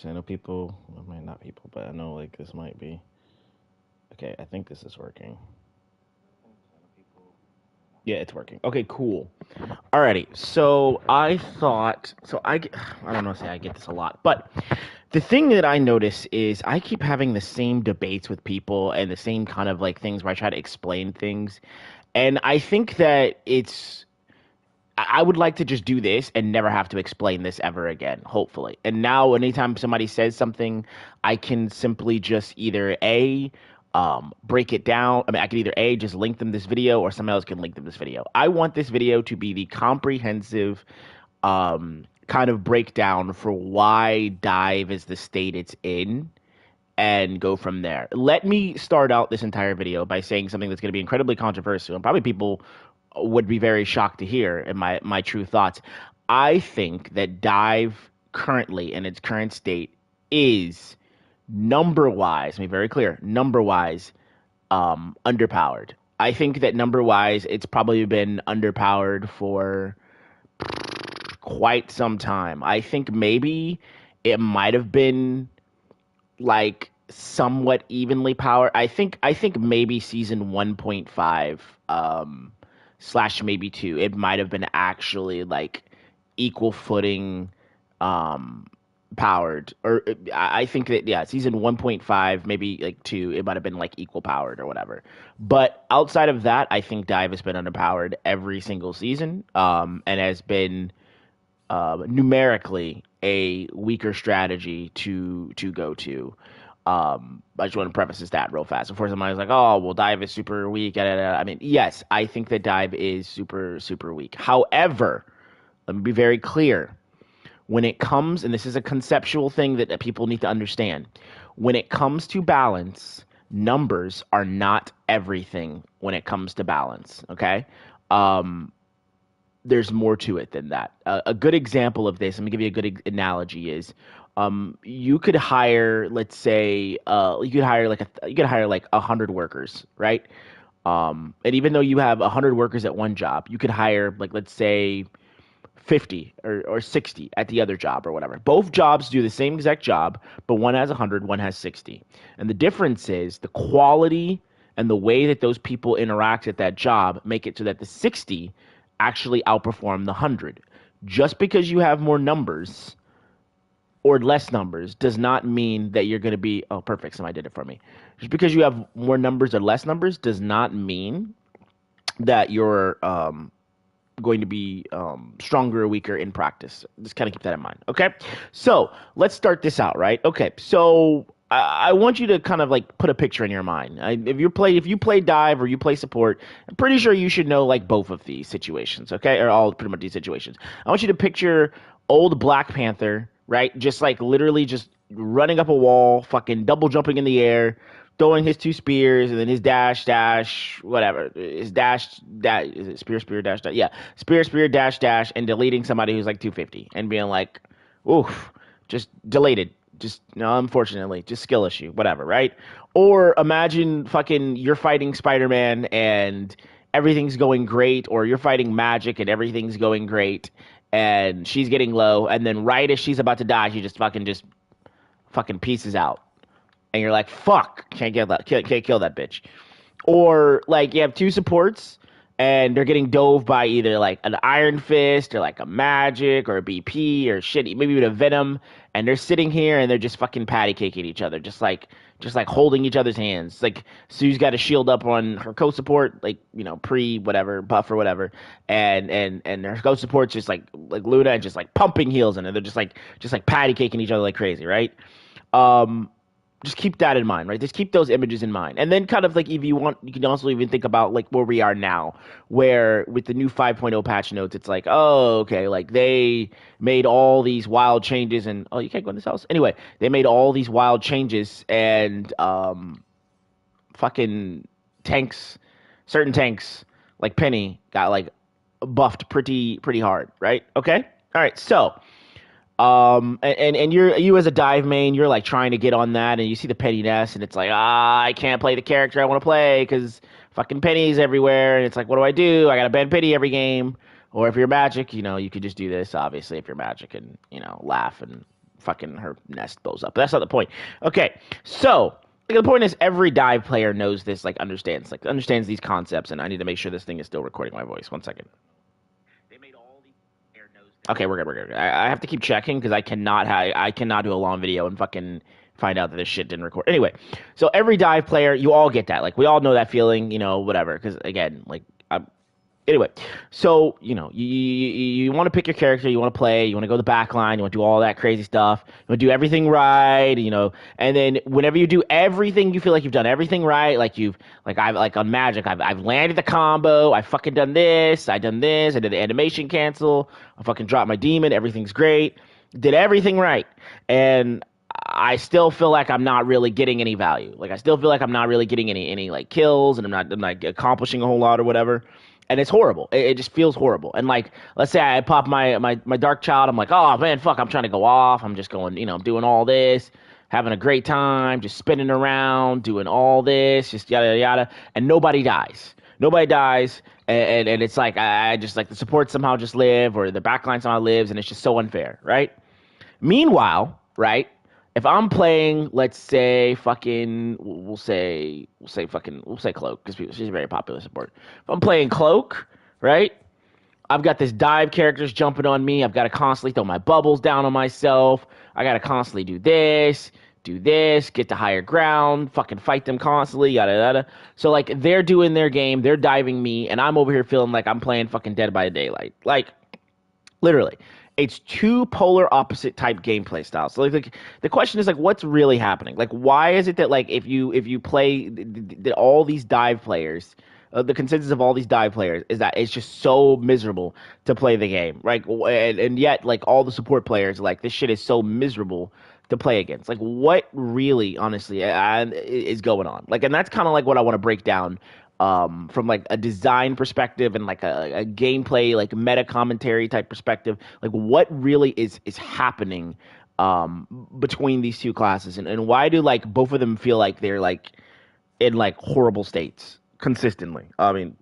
I know people, well, I mean, not people, but I know like this might be. Okay, I think this is working. Yeah, it's working. Okay, cool. Alrighty, so I don't know, say I get this a lot, but the thing that I notice is I keep having the same debates with people and the same kind of like things where I try to explain things, and I think that I would like to just do this and never have to explain this ever again, hopefully. And now, anytime somebody says something, I can simply just either break it down. I mean, I can either just link them this video, or somebody else can link them this video. I want this video to be the comprehensive kind of breakdown for why Dive is the state it's in, and go from there. Let me start out this entire video by saying something that's going to be incredibly controversial, and probably people would be very shocked to hear in my true thoughts. I think that Dive currently in its current state is number wise, let me be very clear, number wise, underpowered. I think that number wise, it's probably been underpowered for quite some time. I think maybe it might have been like somewhat evenly powered. I think maybe season 1.5 slash maybe 2, it might have been actually like equal footing um powered, or I think that, yeah, season 1.5 maybe like 2, it might have been like equal powered or whatever. But outside of that, I think Dive has been underpowered every single season, and has been numerically a weaker strategy to go to. I just want to preface this that real fast. Before somebody's like, "Oh, well, Dive is super weak." I mean, yes, I think that Dive is super super weak. However, let me be very clear. When it comes, and this is a conceptual thing that people need to understand, when it comes to balance, numbers are not everything. When it comes to balance, okay. Um, there's more to it than that. A good example of this, let me give you a good analogy, is you could hire, let's say, you could hire like 100 workers, right? And even though you have 100 workers at one job, you could hire, like, let's say 50 or 60 at the other job or whatever. Both jobs do the same exact job, but one has 100, one has 60. And the difference is the quality and the way that those people interact at that job make it so that the 60 actually outperform the 100. Just because you have more numbers or less numbers does not mean that you're going to be, oh, perfect, somebody did it for me. Just because you have more numbers or less numbers does not mean that you're going to be stronger or weaker in practice. Just kind of keep that in mind. Okay. So let's start this out, right? Okay. So I want you to kind of like put a picture in your mind. If you play dive or you play support, I'm pretty sure you should know like both of these situations. Okay. Or all pretty much these situations. I want you to picture old Black Panther, right? Just like literally just running up a wall, fucking double jumping in the air, throwing his two spears, and then his dash, whatever. His dash, is it spear, dash, dash? Yeah, spear, dash, and deleting somebody who's like 250 and being like, oof, just deleted. Just, no, unfortunately, just skill issue, whatever, right? Or imagine fucking you're fighting Spider-Man and everything's going great, or you're fighting Magic and everything's going great, and she's getting low, and then right as she's about to die, she just fucking pieces out, and you're like, fuck, can't kill that bitch. Or like you have two supports and they're getting dove by either like an Iron Fist or like a Magic or a BP or shit, maybe even a Venom, and they're sitting here and they're just fucking patty caking each other, just like holding each other's hands. Like Sue's got a shield up on her co-support, like, pre whatever buff or whatever, and her co-support's just like Luna, and just like pumping heals in it. They're just like patty caking each other like crazy, right? Um, just keep that in mind, right? Just keep those images in mind. And then kind of like if you want, you can also even think about like where we are now, where with the new 5.0 patch notes, it's like, oh, okay, like they made all these wild changes, and oh, you can't go in this house. Anyway, they made all these wild changes, and fucking tanks, certain tanks like Penny got like buffed pretty hard, right? Okay? All right. So, and you as a dive main, you're like trying to get on that, and you see the Penny Nest, and it's like, I can't play the character I want to play because fucking pennies everywhere, and it's like, what do I do? I gotta ban Penny every game. Or if you're Magic, you could just do this, obviously, if you're Magic, and laugh and fucking her nest blows up. But that's not the point. Okay, so the point is every dive player knows this, understands these concepts, and I need to make sure this thing is still recording my voice. 1 second. Okay, we're good. We're good. I have to keep checking because I cannot do a long video and fucking find out that this shit didn't record. Anyway, so every dive player, you all get that. Like we all know that feeling, whatever. Because again, anyway, so you want to pick your character, you want to play, you want to go the back line, you want to do all that crazy stuff, you want to do everything right, and then whenever you do everything, you feel like you've done everything right, I've on Magic, I've landed the combo, I fucking done this, I did the animation cancel, I fucking dropped my demon, everything's great, did everything right, and I still feel like I'm not really getting any value. Like I still feel like I'm not really getting any like kills, and I'm not accomplishing a whole lot or whatever. And it's horrible. It just feels horrible. And like, let's say I pop my Dark Child. I'm like, oh man, fuck, I'm trying to go off. I'm just going, I'm doing all this, having a great time, just spinning around, doing all this, just yada yada yada, and nobody dies. Nobody dies, and it's like I just like the support somehow just live, or the backline somehow lives, and it's just so unfair, right? Meanwhile, right? If I'm playing, let's say, we'll say Cloak, because she's a very popular support. If I'm playing Cloak, right? I've got this dive characters jumping on me. I've got to constantly throw my bubbles down on myself. I got to constantly do this, get to higher ground, fucking fight them constantly, yada yada. So like they're doing their game, they're diving me, and I'm over here feeling like I'm playing fucking Dead by Daylight. Like, literally. It's two polar opposite type gameplay styles. So like the question is like, what's really happening? Like, why is it that like if you play all these dive players, the consensus of all these dive players is that it's just so miserable to play the game, right? And yet like all the support players like this shit is so miserable to play against. Like, what really, honestly, is going on? Like, and that's kind of like what I want to break down from like a design perspective and like a gameplay, like meta commentary type perspective, like what really is happening between these two classes, and why do like both of them feel like they're like in like horrible states consistently? I mean,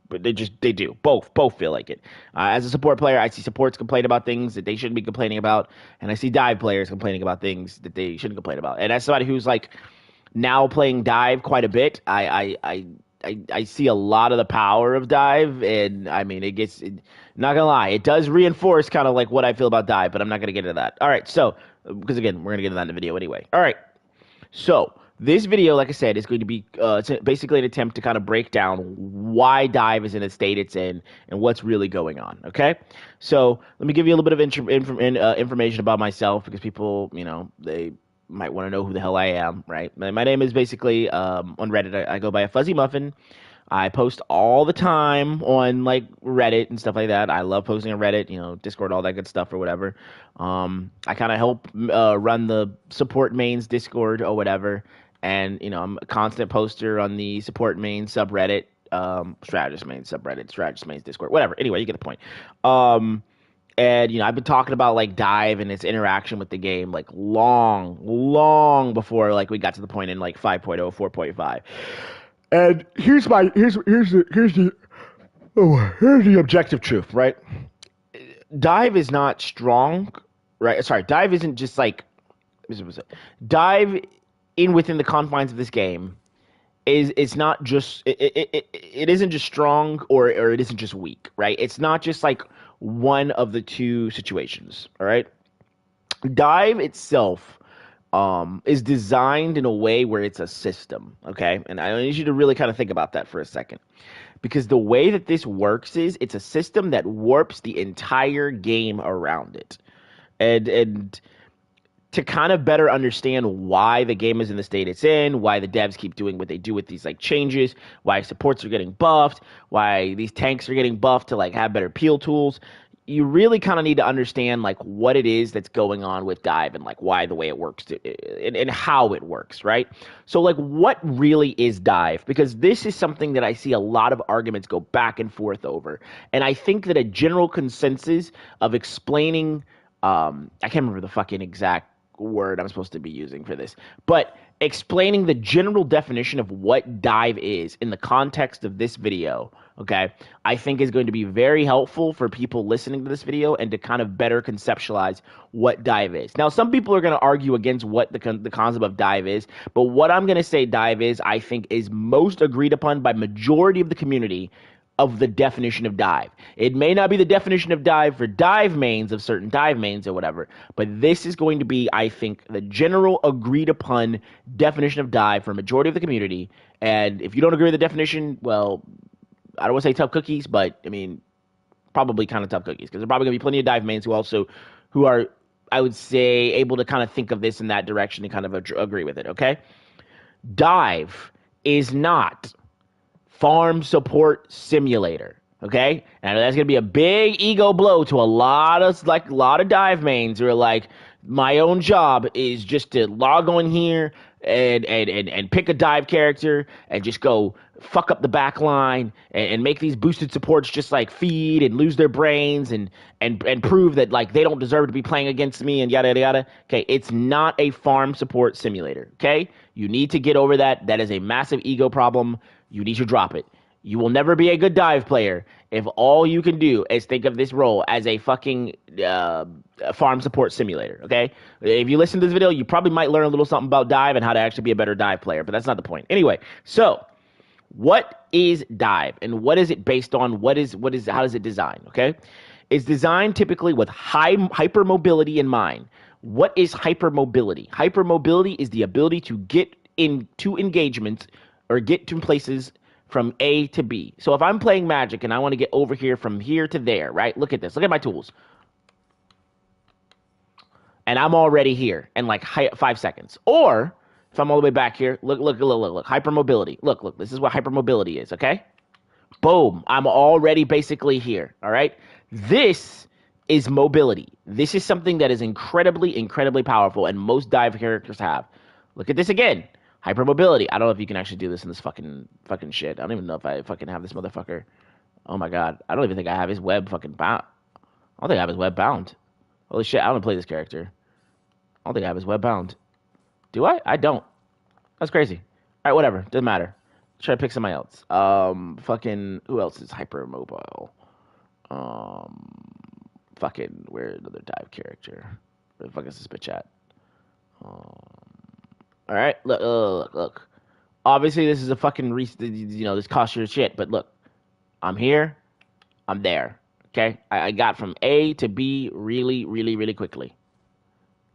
they do both feel like it. As a support player, I see supports complain about things that they shouldn't be complaining about, and I see dive players complaining about things that they shouldn't complain about. And as somebody who's like now playing dive quite a bit, I see a lot of the power of dive, and I mean, not gonna lie, it does reinforce kind of like what I feel about dive, but I'm not gonna get into that. All right, so, because again, we're gonna get into that in the video anyway. All right, so this video, like I said, is going to be basically an attempt to kind of break down why dive is in the state it's in and what's really going on, okay? So let me give you a little bit of information about myself, because people, they might want to know who the hell I am, right? My name is basically, on Reddit, I go by a Fuzzy Muffin. I post all the time on, like, Reddit and stuff like that. I love posting on Reddit, Discord, all that good stuff or whatever. I kind of help run the support mains Discord or whatever. And, I'm a constant poster on the support main subreddit, strategist main subreddit, strategist mains Discord, whatever. Anyway, you get the point. And, I've been talking about, like, dive and its interaction with the game, like, long before, like, we got to the point in, like, 5.0, 4.5. And here's the objective truth, right? Dive is not strong, right? Sorry, dive isn't just, like, dive within the confines of this game it's not just it isn't just strong or it isn't just weak, right? It's not just like one of the two situations, all right? Dive itself is designed in a way where it's a system, okay? And I need you to really kind of think about that for a second. Because the way that this works is it's a system that warps the entire game around it. And to kind of better understand why the game is in the state it's in, why the devs keep doing what they do with these like changes, why supports are getting buffed, why these tanks are getting buffed to like have better peel tools, you really kind of need to understand like what it is that's going on with dive and like why the way it works and how it works, right? So like what really is dive? Because this is something that I see a lot of arguments go back and forth over. And I think that a general consensus of explaining I can't remember the fucking exact word I'm supposed to be using for this, but explaining the general definition of what dive is in the context of this video, okay, I think is going to be very helpful for people listening to this video and to kind of better conceptualize what dive is. Now, some people are going to argue against what the concept of dive is, but what I'm going to say dive is, I think, is most agreed upon by majority of the community of the definition of dive. It may not be the definition of dive for dive mains of certain dive mains or whatever, but this is going to be, I think, the general agreed upon definition of dive for a majority of the community. And if you don't agree with the definition, well, I don't want to say tough cookies, but I mean, probably kind of tough cookies, because there are probably going to be plenty of dive mains who are, I would say, able to kind of think of this in that direction and kind of agree with it, okay? Dive is not farm support simulator, okay? And that's gonna be a big ego blow to a lot of dive mains who are like, my own job is just to log on here and pick a dive character and just go fuck up the back line and make these boosted supports just like feed and lose their brains and prove that like they don't deserve to be playing against me and yada yada yada. Okay, it's not a farm support simulator, okay? You need to get over that. That is a massive ego problem. You need to drop it. You will never be a good dive player if all you can do is think of this role as a fucking farm support simulator, okay? If you listen to this video, you probably might learn a little something about dive and how to actually be a better dive player, but that's not the point. Anyway, so what is dive and what is it based on? How does it design, okay? It's designed typically with hypermobility in mind. What is hypermobility? Hypermobility is the ability to get into engagements or get to places from A to B. So if I'm playing Magic and I want to get over here from here to there, right? Look at this. Look at my tools. And I'm already here in like 5 seconds. Or if I'm all the way back here, look. Hypermobility. Look. This is what hypermobility is, okay? Boom. I'm already basically here, all right? This is mobility. This is something that is incredibly, incredibly powerful, and most dive characters have. Look at this again. Hypermobility. I don't know if you can actually do this in this fucking shit. I don't even know if I fucking have this motherfucker. Oh my god. I don't even think I have his web fucking bound. I don't think I have his web bound. Holy shit, I don't play this character. I don't think I have his web bound. Do I? I don't. That's crazy. Alright, whatever. Doesn't matter. Try to pick somebody else. Fucking, who else is hypermobile? Fucking, where's another dive character? Where the fuck is this bitch at? All right, look. Obviously, this is a fucking, this costs your shit. But look, I'm here, I'm there. Okay, I got from A to B really, really, really quickly.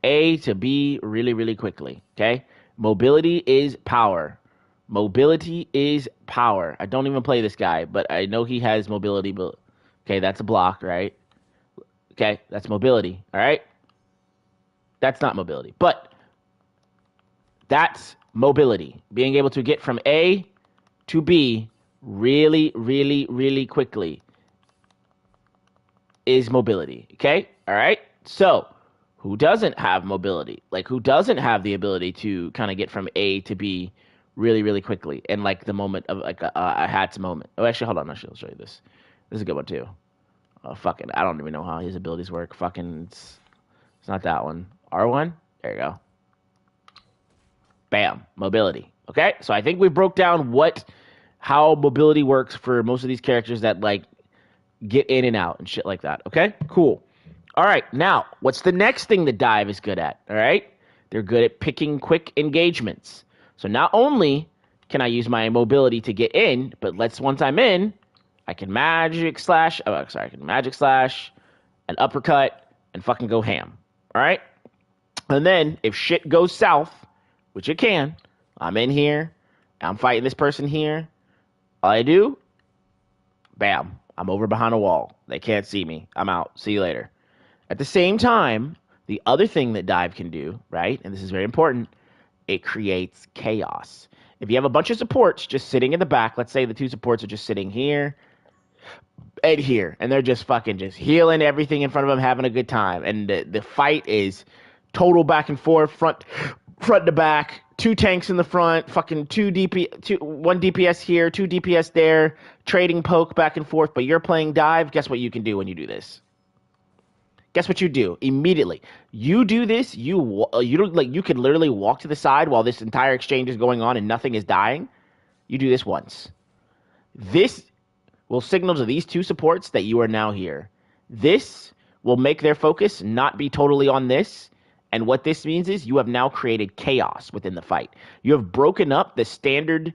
A to B really, really quickly. Okay, mobility is power. Mobility is power. I don't even play this guy, but I know he has mobility. But okay, that's a block, right? Okay, that's mobility. All right, that's not mobility, but that's mobility. Being able to get from A to B really, really, really quickly is mobility. Okay? All right? So, who doesn't have mobility? Like, who doesn't have the ability to kind of get from A to B really, really quickly in like the moment of like a hat's moment? Oh, actually, hold on. I'll show you this. This is a good one too. Fucking, I don't even know how his abilities work. Fucking, it's not that one. R1? There you go. Bam, mobility. Okay, so I think we broke down how mobility works for most of these characters that like get in and out and shit like that. Okay, cool. All right, now what's the next thing that dive is good at? All right, they're good at picking quick engagements. So not only can I use my mobility to get in, but once I'm in, I can magic slash, an uppercut, and fucking go ham. All right, and then if shit goes south, which it can, I'm in here, I'm fighting this person here. All I do, bam, I'm over behind a wall. They can't see me. I'm out. See you later. At the same time, the other thing that dive can do, right, and this is very important, it creates chaos. If you have a bunch of supports just sitting in the back, let's say the two supports are just sitting here and here, and they're just fucking just healing everything in front of them, having a good time, and the fight is total back and forth, front to back, 2 tanks in the front, fucking 1 DPS here, 2 DPS there, trading poke back and forth, but you're playing dive. Guess what you can do when you do this? Guess what you do immediately? You do this. You don't like. You can literally walk to the side while this entire exchange is going on and nothing is dying. You do this once. This will signal to these two supports that you are now here. This will make their focus not be totally on this. And what this means is you have now created chaos within the fight. You have broken up the standard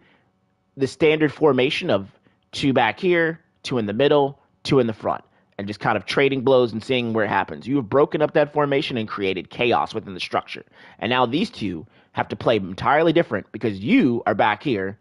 formation of two back here, two in the middle, two in the front, and just kind of trading blows and seeing where it happens. You have broken up that formation and created chaos within the structure. And now these two have to play entirely different because you are back here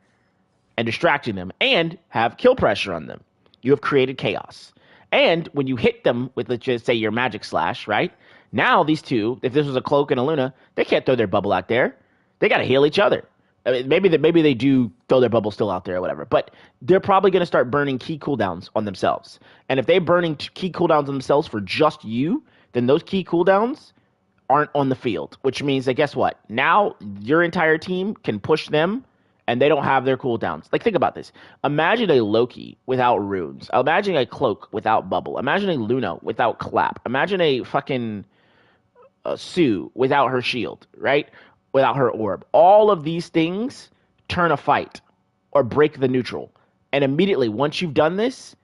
and distracting them and have kill pressure on them. You have created chaos. And when you hit them with, let's just say, your magic slash, right? Now these two, if this was a Cloak and a Luna, they can't throw their bubble out there. They got to heal each other. I mean, maybe they do throw their bubble still out there or whatever, but they're probably going to start burning key cooldowns on themselves. And if they're burning key cooldowns on themselves for just you, then those key cooldowns aren't on the field, which means that guess what? Now your entire team can push them and they don't have their cooldowns. Like, think about this. Imagine a Loki without runes. Imagine a Cloak without bubble. Imagine a Luna without clap. Imagine a fucking Sue without her shield, right? Without her orb. All of these things turn a fight or break the neutral. And immediately, once you've done this,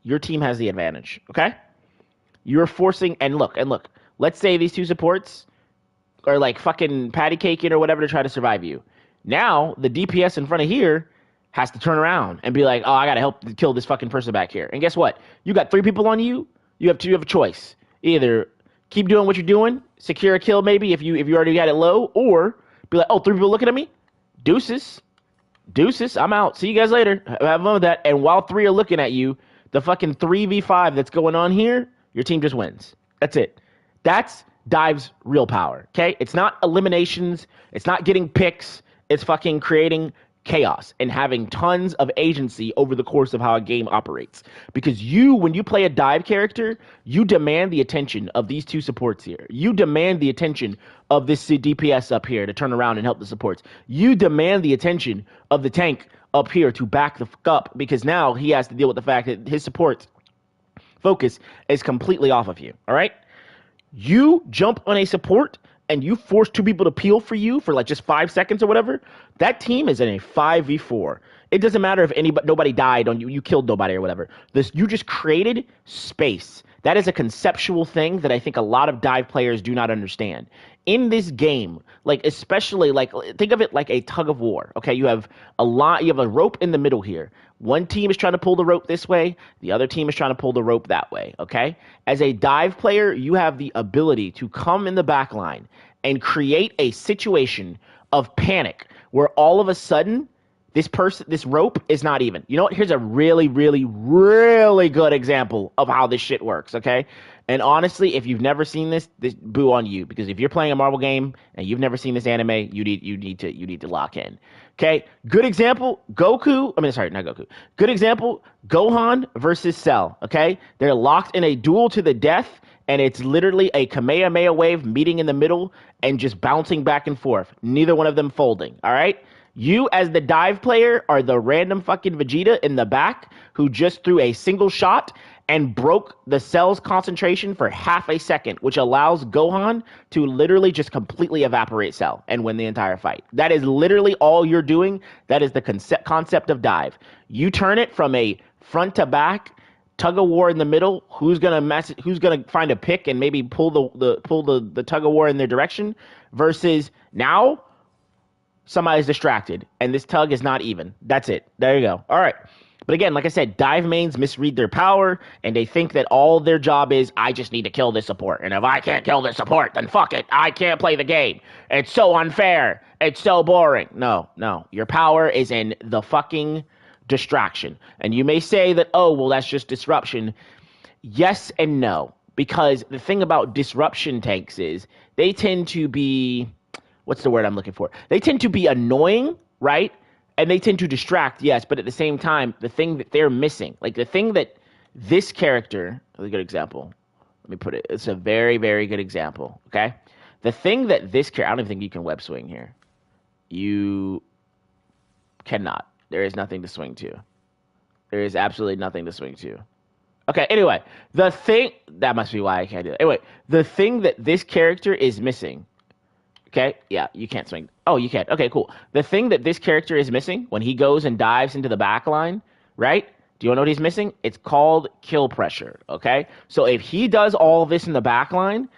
your team has the advantage, okay? You're forcing, and look, let's say these two supports are like fucking patty caking or whatever to try to survive you. Now, the DPS in front of here has to turn around and be like, oh, I gotta help kill this fucking person back here. And guess what? You got 3 people on you, you have a choice. Either keep doing what you're doing, secure a kill maybe if you already got it low, or be like, oh, 3 people looking at me? Deuces, I'm out. See you guys later. Have fun with that. And while 3 are looking at you, the fucking 3v5 that's going on here, your team just wins. That's it. That's Dive's real power, okay? It's not eliminations. It's not getting picks. It's fucking creating chaos and having tons of agency over the course of how a game operates. Because when you play a Dive character, you demand the attention of these two supports here. You demand the attention of this DPS up here to turn around and help the supports. You demand the attention of the tank up here to back the fuck up because now he has to deal with the fact that his support focus is completely off of you, all right? You jump on a support and you force 2 people to peel for you for like just 5 seconds or whatever, that team is in a 5v4. It doesn't matter if nobody died on you, you killed nobody or whatever. You just created space. That is a conceptual thing that I think a lot of Dive players do not understand. In this game, like especially like think of it like a tug of war. Okay, you have a rope in the middle here. One team is trying to pull the rope this way, the other team is trying to pull the rope that way, okay? As a Dive player, you have the ability to come in the back line and create a situation of panic where all of a sudden this rope is not even. You know what? Here's a really, really, really good example of how this shit works, okay? And honestly, if you've never seen this boo on you, because if you're playing a Marvel game and you've never seen this anime, you need to lock in. Okay, good example, not Goku. Good example, Gohan versus Cell, okay? They're locked in a duel to the death, and it's literally a Kamehameha wave meeting in the middle and just bouncing back and forth. Neither one of them folding, all right? You, as the Dive player, are the random fucking Vegeta in the back who just threw a single shot and broke the Cell's concentration for half a second, which allows Gohan to literally just completely evaporate Cell and win the entire fight. That is literally all you're doing. That is the concept of Dive. You turn it from a front to back tug of war in the middle. Who's gonna find a pick and maybe pull the tug of war in their direction? Versus now somebody's distracted and this tug is not even. That's it. There you go. All right. But again, like I said, Dive mains misread their power, and they think that all their job is, I just need to kill this support. And if I can't kill this support, then fuck it. I can't play the game. It's so unfair. It's so boring. No. Your power is in the fucking distraction. And you may say that, oh, well, that's just disruption. Yes and no. Because the thing about disruption tanks is they tend to be, what's the word I'm looking for? They tend to be annoying, right? And they tend to distract, yes, but at the same time, the thing that they're missing, like the thing that this character, a good example, let me put it, it's a very, very good example, okay? The thing that this character, I don't even think you can web swing here. You cannot. There is nothing to swing to. There is absolutely nothing to swing to. Okay, anyway, the thing that must be why I can't do it. Anyway, the thing that this character is missing. Okay, yeah, you can't swing. Oh, you can. Okay, cool. The thing that this character is missing when he goes and dives into the back line, right? Do you know what he's missing? It's called kill pressure. Okay, so if he does all this in the back line,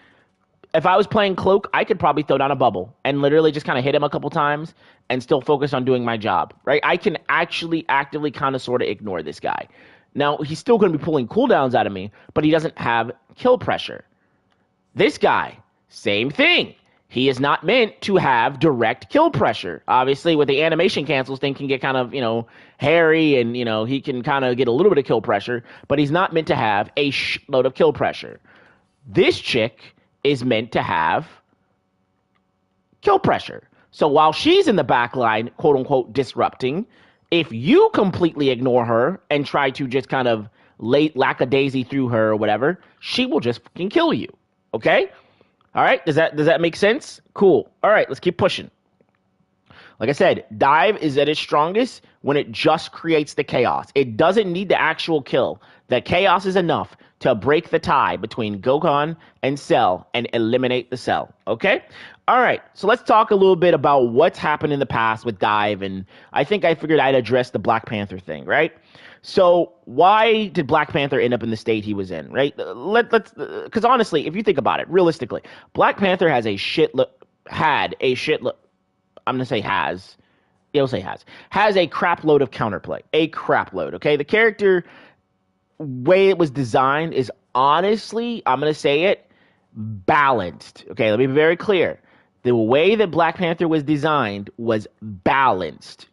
if I was playing cloak, I could probably throw down a bubble and literally just kind of hit him a couple times and still focus on doing my job, right? I can actually actively kind of sort of ignore this guy. Now, he's still going to be pulling cooldowns out of me, but he doesn't have kill pressure. This guy, same thing. He is not meant to have direct kill pressure. Obviously, with the animation cancels, thing can get kind of, hairy and, he can kind of get a little bit of kill pressure, but he's not meant to have a shitload of kill pressure. This chick is meant to have kill pressure. So while she's in the back line, quote unquote, disrupting, if you completely ignore her and try to just kind of lackadaisy through her or whatever, she will just fucking kill you. Okay? All right? Does that make sense? Cool. All right, let's keep pushing. Like I said, dive is at its strongest when it just creates the chaos. It doesn't need the actual kill. The chaos is enough to break the tie between Gokhan and Cell and eliminate the Cell. Okay? All right, so let's talk a little bit about what's happened in the past with dive, and I think I figured I'd address the Black Panther thing, right? So why did Black Panther end up in the state he was in, right? Let's, because honestly, if you think about it, realistically, Black Panther had a shitload, I'm going to say has. Yeah, we'll say has a crap load of counterplay. A crap load, okay? The character, way it was designed is honestly, I'm going to say it, balanced. Okay, let me be very clear. The way that Black Panther was designed was balanced.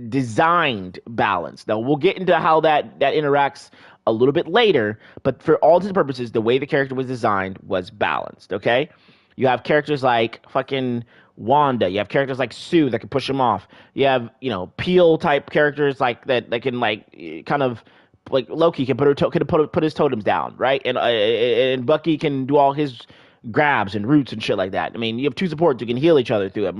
Designed balanced. Now, we'll get into how that interacts a little bit later, but for all intents and purposes, the way the character was designed was balanced, okay? You have characters like fucking Wanda. You have characters like Sue that can push him off. You have, Peel type characters like that can like kind of like Loki can put his totems down, right? And Bucky can do all his grabs and roots and shit like that. I mean, you have two supports who can heal each other through it.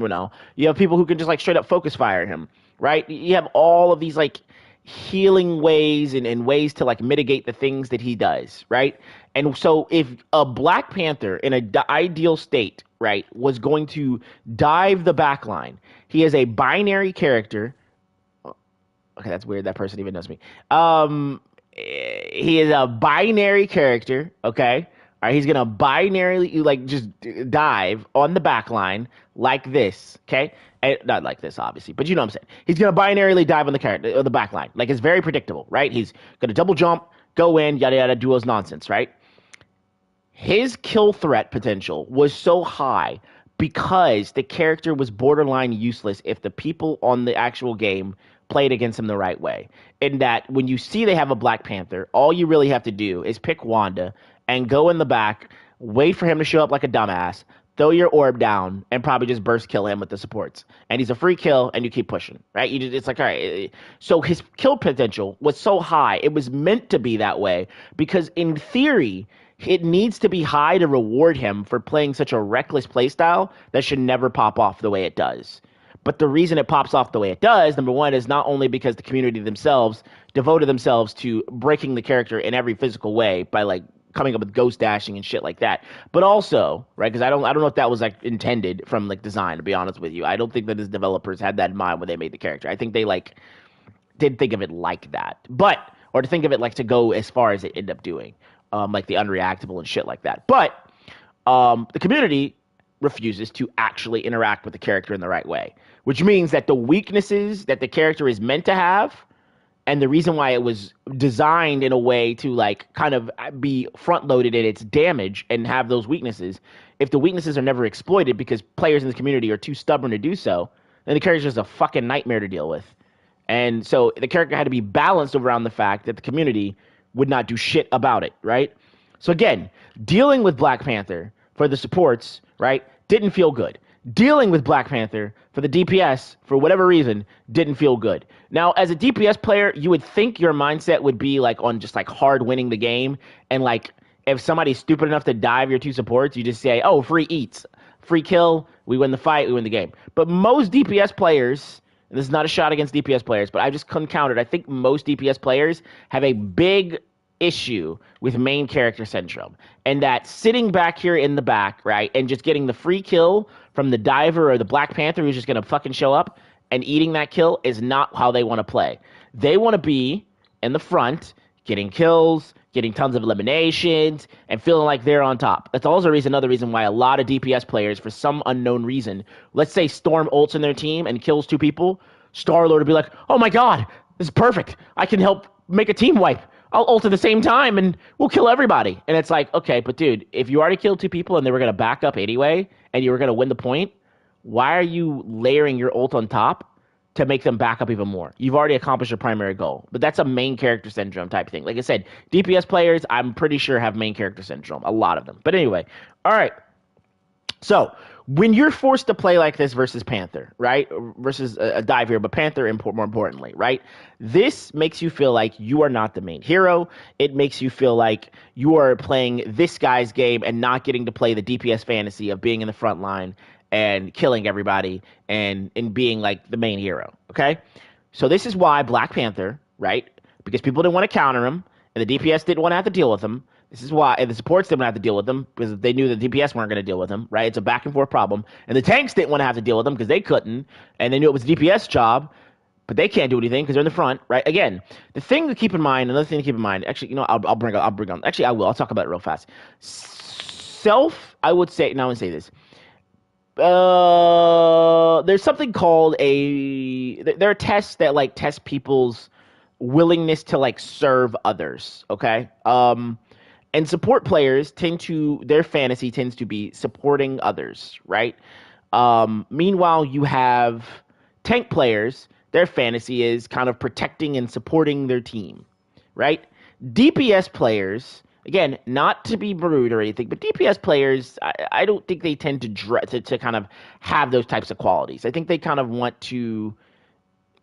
You have people who can just like straight up focus fire him, right? You have all of these like healing ways and ways to like mitigate the things that he does, right? And so if a Black Panther in an ideal state, right, was going to dive the back line, he is a binary character. Okay, that's weird. That person even knows me. He is a binary character, okay? All right, he's going to binarily, like, just dive on the back line like this, okay? And not like this, obviously, but you know what I'm saying. He's going to binarily dive on the back line. Like, it's very predictable, right? He's going to double jump, go in, yada, yada, do his nonsense, right? His kill threat potential was so high because the character was borderline useless if the people on the actual game played against him the right way. In that, when you see they have a Black Panther, all you really have to do is pick Wanda and go in the back, wait for him to show up like a dumbass, throw your orb down, and probably just burst kill him with the supports. And he's a free kill, and you keep pushing, right? It's like, all right. So his kill potential was so high. It was meant to be that way because, in theory, it needs to be high to reward him for playing such a reckless playstyle that should never pop off the way it does. But the reason it pops off the way it does, number one, is not only because the community themselves devoted themselves to breaking the character in every physical way by like coming up with ghost dashing and shit like that, but also, right, because I don't know if that was like intended from like design, to be honest with you. I don't think that his developers had that in mind when they made the character. I think they like did think of it like that, or to think of it like to go as far as it ended up doing, like the unreactable and shit like that. But the community refuses to actually interact with the character in the right way, which means that the weaknesses that the character is meant to have and the reason why it was designed in a way to like kind of be front loaded in its damage and have those weaknesses, if the weaknesses are never exploited because players in the community are too stubborn to do so, then the character is a fucking nightmare to deal with. And so the character had to be balanced around the fact that the community would not do shit about it, right? So again, dealing with Black Panther for the supports, right, didn't feel good. Dealing with Black Panther for the DPS, for whatever reason, didn't feel good. Now, as a DPS player, you would think your mindset would be like on just like hard winning the game. And like if somebody's stupid enough to dive your two supports, you just say, oh, free eats, free kill, we win the fight, we win the game. But most DPS players, and this is not a shot against DPS players, but I just couldn't count it. I think most DPS players have a big issue with main character syndrome, and that sitting back here in the back, right, and just getting the free kill from the diver or the Black Panther who's just gonna fucking show up and eating that kill is not how they want to play. They want to be in the front, getting kills, getting tons of eliminations, and feeling like they're on top. That's also another reason why a lot of DPS players, for some unknown reason, let's say Storm ults in their team and kills 2 people, Star-Lord will be like, oh my god, this is perfect. I can help make a team wipe. I'll ult at the same time and we'll kill everybody. And it's like, okay, but dude, if you already killed 2 people and they were going to back up anyway, and you were going to win the point, why are you layering your ult on top to make them back up even more? You've already accomplished your primary goal. But that's a main character syndrome type thing. Like I said, DPS players, I'm pretty sure, have main character syndrome. A lot of them. But anyway, all right. So when you're forced to play like this versus Panther, right? Versus a dive here, but Panther more importantly, right? This makes you feel like you are not the main hero. It makes you feel like you are playing this guy's game and not getting to play the DPS fantasy of being in the front line and killing everybody and being like the main hero, okay? So this is why Black Panther, right? Because people didn't want to counter him, and the DPS didn't want to have to deal with him. This is why, and the supports didn't have to deal with them because they knew the DPS weren't going to deal with them, right? It's a back and forth problem. And the tanks didn't want to have to deal with them because they couldn't, and they knew it was the DPS job, but they can't do anything because they're in the front, right? Again, the thing to keep in mind, another thing to keep in mind, actually, you know, I'll bring on. Actually, I will. I'll talk about it real fast. I would say, now I want to say this. There's something called there are tests that like test people's willingness to like serve others, okay? And support players their fantasy tends to be supporting others, right? Meanwhile, you have tank players, their fantasy is kind of protecting and supporting their team, right? DPS players, again, not to be rude or anything, but DPS players, I don't think they tend to kind of have those types of qualities. I think they kind of want to,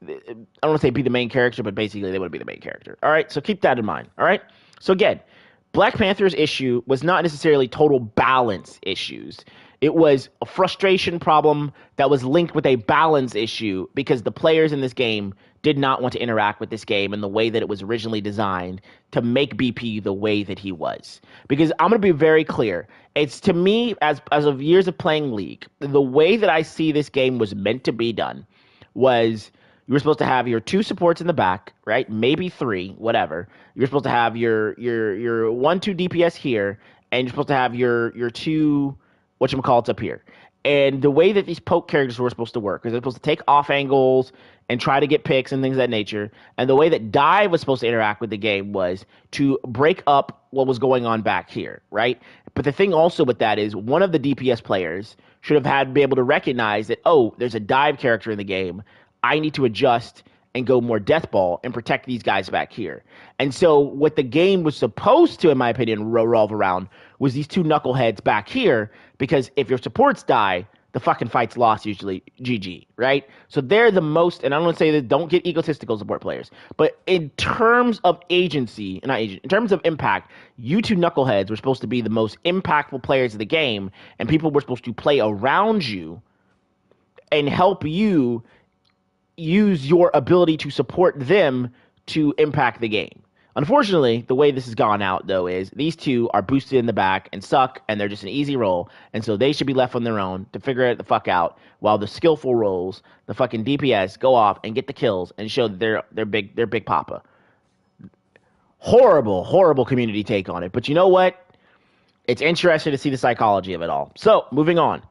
I don't want to say be the main character, but basically they want to be the main character. All right, so keep that in mind. All right, so again, Black Panther's issue was not necessarily total balance issues. It was a frustration problem that was linked with a balance issue because the players in this game did not want to interact with this game in the way that it was originally designed to make BP the way that he was. Because I'm going to be very clear. It's, to me, as of years of playing League, the way that I see this game was meant to be done was you were supposed to have your 2 supports in the back, right? Maybe 3, whatever. You're supposed to have your 1-2 DPS here, and you're supposed to have your 2 whatchamacallits up here. And the way that these poke characters were supposed to work is they're supposed to take off angles and try to get picks and things of that nature. And the way that Dive was supposed to interact with the game was to break up what was going on back here, right? But the thing also with that is one of the DPS players should have been able to recognize that, oh, there's a Dive character in the game. I need to adjust and go more death ball and protect these guys back here. And so what the game was supposed to, in my opinion, revolve around was these 2 knuckleheads back here, because if your supports die, the fucking fight's lost usually. GG, right? So they're the most, and I don't want to say that, don't get egotistical support players, but in terms of agency, in terms of impact, you 2 knuckleheads were supposed to be the most impactful players of the game, and people were supposed to play around you and help you use your ability to support them to impact the game. Unfortunately, the way this has gone out, though, is these 2 are boosted in the back and suck, and they're just an easy roll, and so they should be left on their own to figure it the fuck out, while the skillful rolls, the fucking DPS, go off and get the kills and show that they're big papa. Horrible community take on it, but you know what? It's interesting to see the psychology of it all. So, moving on.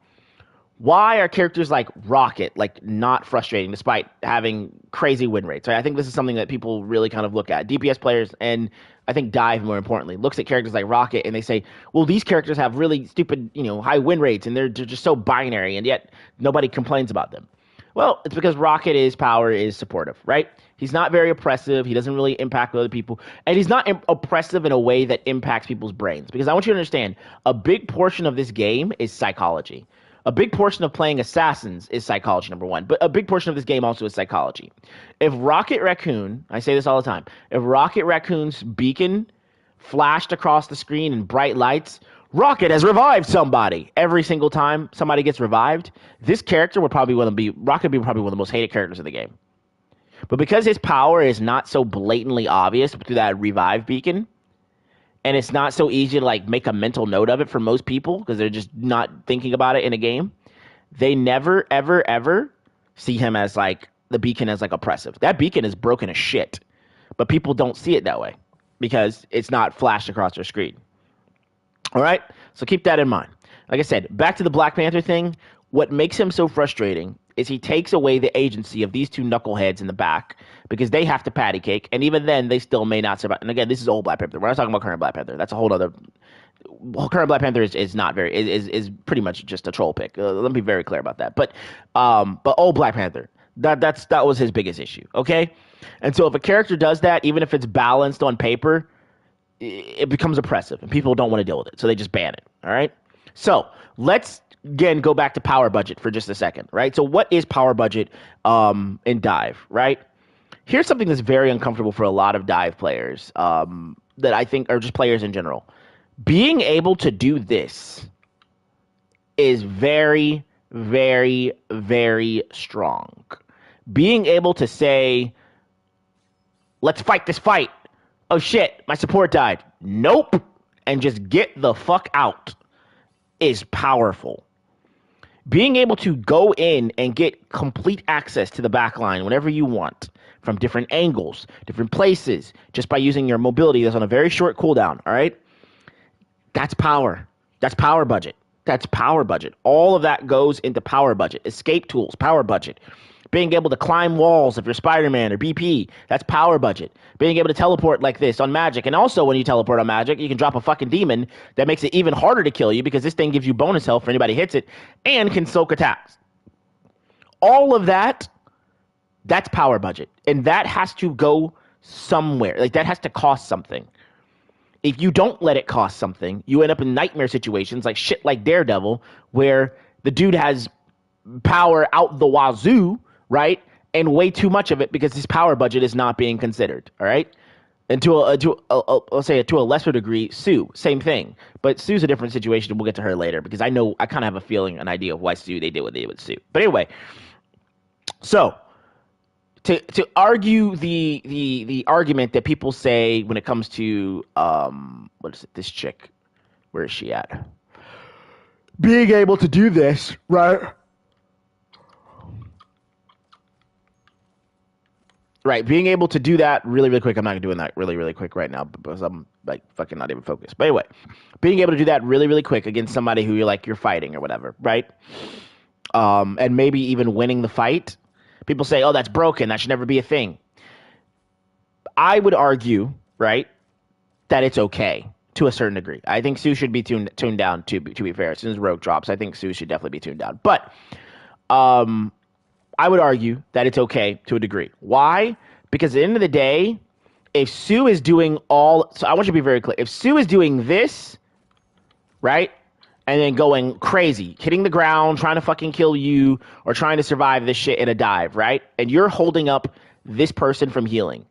Why are characters like Rocket like not frustrating despite having crazy win rates? Right? I think this is something that people really kind of look at. DPS players, and I think Dive more importantly, looks at characters like Rocket and they say, well, these characters have really stupid, high win rates and they're just so binary, and yet nobody complains about them. Well, it's because Rocket's power is supportive, right? He's not very oppressive. He doesn't really impact other people. And he's not oppressive in a way that impacts people's brains. Because I want you to understand, a big portion of this game is psychology. A big portion of playing Assassins is psychology, number one. But a big portion of this game also is psychology. If Rocket Raccoon, I say this all the time, if Rocket Raccoon's beacon flashed across the screen in bright lights, Rocket has revived somebody. Every single time somebody gets revived, this character would probably Rocket would be probably one of the most hated characters in the game. But because his power is not so blatantly obvious through that revive beacon, and it's not so easy to like make a mental note of it for most people because they're just not thinking about it in a game. They never, ever, ever see him as like the beacon as like oppressive. That beacon is broken as shit, but people don't see it that way because it's not flashed across their screen. All right, so keep that in mind. Like I said, back to the Black Panther thing. What makes him so frustrating is he takes away the agency of these two knuckleheads in the back because they have to patty cake, and even then, they still may not survive. And again, this is old Black Panther. We're not talking about current Black Panther. That's a whole other. Well, current Black Panther is not very is pretty much just a troll pick. Let me be very clear about that. But old Black Panther, that was his biggest issue. Okay, and so if a character does that, even if it's balanced on paper, it becomes oppressive, and people don't want to deal with it, so they just ban it. All right. So let's again go back to power budget for just a second, right? So what is power budget in Dive, right? Here's something that's very uncomfortable for a lot of Dive players that I think are just players in general. Being able to do this is very, very, very strong. Being able to say, let's fight this fight. Oh shit, my support died. Nope. And just get the fuck out is powerful. Being able to go in and get complete access to the backline whenever you want, from different angles, different places, just by using your mobility that's on a very short cooldown, all right? That's power. That's power budget. That's power budget. All of that goes into power budget. Escape tools, power budget. Being able to climb walls if you're Spider-Man or BP, that's power budget. Being able to teleport like this on Magic. And also when you teleport on Magic, you can drop a fucking demon that makes it even harder to kill you because this thing gives you bonus health for anybody hits it and can soak attacks. All of that, that's power budget. And that has to go somewhere. Like that has to cost something. If you don't let it cost something, you end up in nightmare situations like shit like Daredevil, where the dude has power out the wazoo, right? And way too much of it because his power budget is not being considered, all right? And I'll say to a lesser degree, Sue, same thing. But Sue's a different situation, and we'll get to her later because I kind of have a feeling, an idea of why they did what they did with Sue. But anyway, so to argue the argument that people say when it comes to what is it? This chick, where is she at? Being able to do this, right? Right, being able to do that really, really quick. I'm not doing that really, really quick right now because I'm like fucking not even focused. But anyway, being able to do that really, really quick against somebody who you're fighting or whatever, right? And maybe even winning the fight. People say, "Oh, that's broken. That should never be a thing." I would argue, right, that it's okay to a certain degree. I think Sue should be tuned down. To be fair, as soon as Rogue drops, I think Sue should definitely be tuned down. But I would argue that it's okay to a degree. Why? Because at the end of the day, if Sue is doing so I want you to be very clear. If Sue is doing this, right, and then going crazy, hitting the ground, trying to fucking kill you, or trying to survive this shit in a dive, right, and you're holding up this person from healing,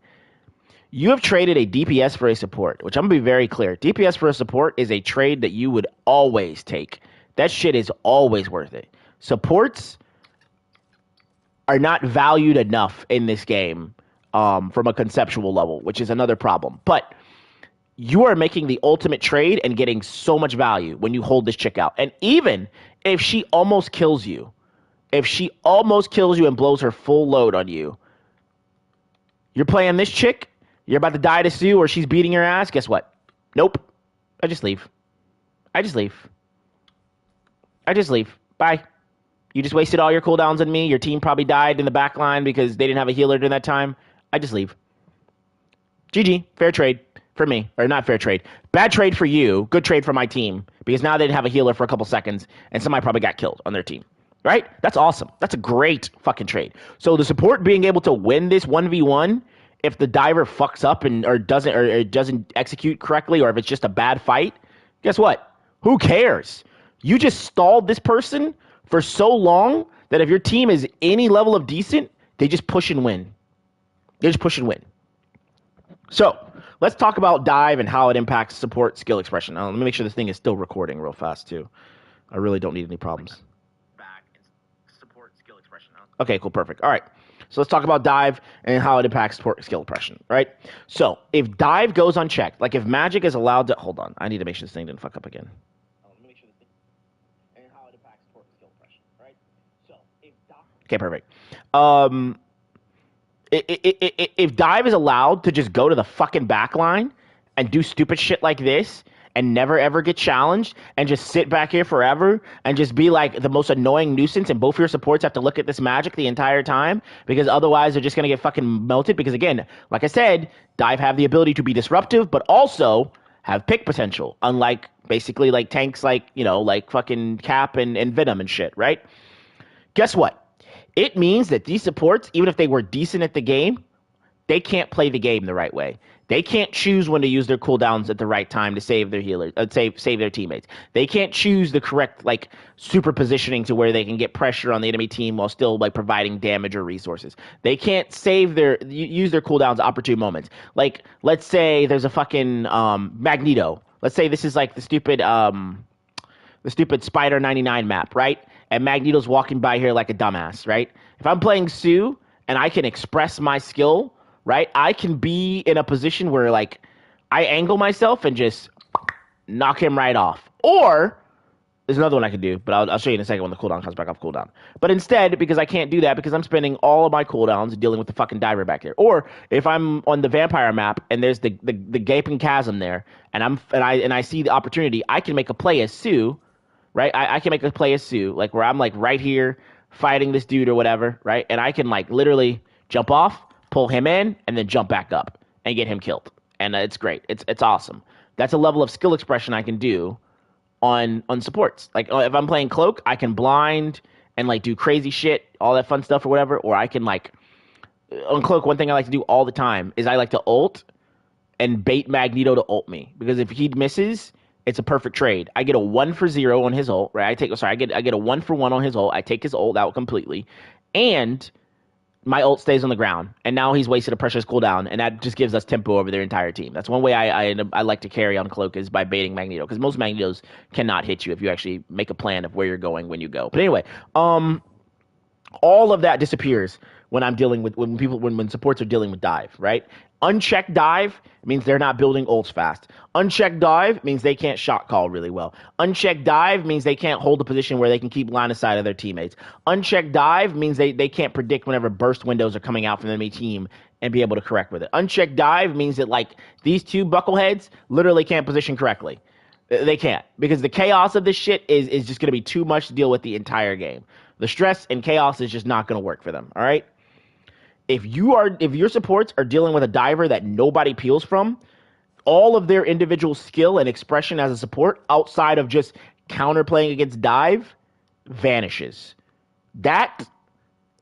you have traded a DPS for a support, which I'm going to be very clear. DPS for a support is a trade that you would always take. That shit is always worth it. Supports are not valued enough in this game from a conceptual level, which is another problem. But you are making the ultimate trade and getting so much value when you hold this chick out. And even if she almost kills you, and blows her full load on you, you're playing this chick, you're about to die to Sue, or she's beating your ass, guess what? Nope. I just leave. Bye. You just wasted all your cooldowns on me. Your team probably died in the back line because they didn't have a healer during that time. I just leave. GG. Fair trade for me. Or not fair trade. Bad trade for you. Good trade for my team. Because now they didn't have a healer for a couple seconds, and somebody probably got killed on their team. Right? That's awesome. That's a great fucking trade. So the support being able to win this 1v1, if the diver fucks up or doesn't execute correctly, or if it's just a bad fight, guess what? Who cares? You just stalled this person for so long that if your team is any level of decent, they just push and win. So let's talk about dive and how it impacts support skill expression. Let me make sure this thing is still recording real fast too. I really don't need any problems. Back and support skill expression. Okay, cool, perfect. All right. So let's talk about dive and how it impacts skill oppression, right? So if dive goes unchecked, like if magic is allowed to, hold on, I need to make sure this thing didn't fuck up again. Okay, perfect. Um, if dive is allowed to just go to the fucking back line and do stupid shit like this and never ever get challenged and just sit back here forever and just be like the most annoying nuisance and both your supports have to look at this magic the entire time because otherwise they're just going to get fucking melted because again, like I said, dive have the ability to be disruptive but also have pick potential unlike basically like tanks like, you know, like fucking Cap and Venom and shit, right? Guess what? It means that these supports, even if they were decent at the game, they can't play the game the right way. They can't choose when to use their cooldowns at the right time to save their healers, save their teammates. They can't choose the correct like super positioning to where they can get pressure on the enemy team while still like providing damage or resources. They can't use their cooldowns at opportune moments. Like let's say there's a fucking Magneto. Let's say this is like the stupid Spider 99 map, right? And Magneto's walking by here like a dumbass, right? If I'm playing Sue and I can express my skill, right? I can be in a position where like I angle myself and just knock him right off. Or there's another one I could do, but I'll show you in a second when the cooldown comes back off cooldown. But instead, because I can't do that, because I'm spending all of my cooldowns dealing with the fucking diver back there. Or if I'm on the vampire map and there's the gaping chasm there, and I see the opportunity, I can make a play as Sue, right? I can make a play as Sue, like where I'm like right here fighting this dude or whatever, right? And I can like literally jump off, pull him in, and then jump back up and get him killed. And it's great. It's awesome. That's a level of skill expression I can do on supports. Like if I'm playing cloak, I can blind and like do crazy shit, all that fun stuff or whatever. Or I can like on cloak. One thing I like to do all the time is I like to ult and bait Magneto to ult me because if he misses, it's a perfect trade. I get a 1-for-0 on his ult, right? I get a 1-for-1 on his ult. I take his ult out completely, and my ult stays on the ground. And now he's wasted a precious cooldown, and that just gives us tempo over their entire team. That's one way I like to carry on Cloak is by baiting Magneto, because most Magnetos cannot hit you if you actually make a plan of where you're going when you go. But anyway, all of that disappears when I'm dealing with when supports are dealing with dive, right? Unchecked dive means they're not building ults fast. Unchecked dive means they can't shot call really well. Unchecked dive means they can't hold a position where they can keep line of sight of their teammates. Unchecked dive means they can't predict whenever burst windows are coming out from the enemy team and be able to correct with it. Unchecked dive means that like these two buckleheads literally can't position correctly. They can't, because the chaos of this shit is just going to be too much to deal with the entire game. The stress and chaos is just not going to work for them. All right. If your supports are dealing with a diver that nobody peels from, all of their individual skill and expression as a support outside of just counterplaying against dive vanishes. That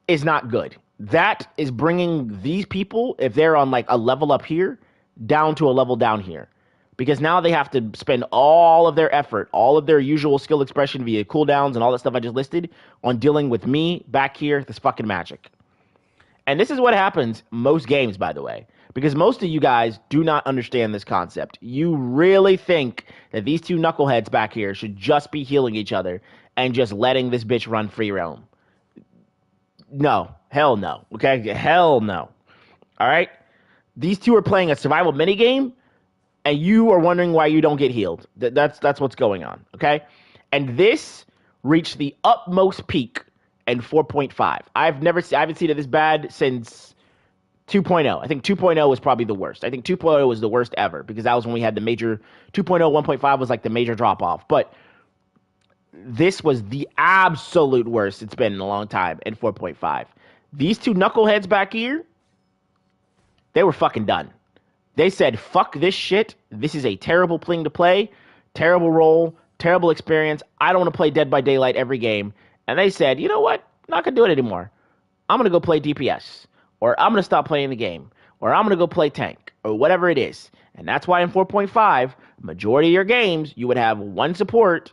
is not good. That is bringing these people, if they're on like a level up here, down to a level down here. Because now they have to spend all of their effort, all of their usual skill expression via cooldowns and all that stuff I just listed on dealing with me back here, this fucking magic. And this is what happens most games, by the way, because most of you guys do not understand this concept. You really think that these two knuckleheads back here should just be healing each other and just letting this bitch run free roam. No. Hell no. Okay? Hell no. All right? These two are playing a survival minigame, and you are wondering why you don't get healed. That's what's going on, okay? And this reached the utmost peak in 4.5. I haven't seen it this bad since 2.0. I think 2.0 was probably the worst. I think 2.0 was the worst ever because that was when we had the major 2.0, 1.5 was like the major drop off. But this was the absolute worst it's been in a long time in 4.5. These two knuckleheads back here, they were fucking done. They said, fuck this shit. This is a terrible thing to play. Terrible role. Terrible experience. I don't want to play Dead by Daylight every game. And they said, you know what? I'm not going to do it anymore. I'm going to go play DPS. Or I'm going to stop playing the game. Or I'm going to go play tank. Or whatever it is. And that's why in 4.5, majority of your games, you would have one support.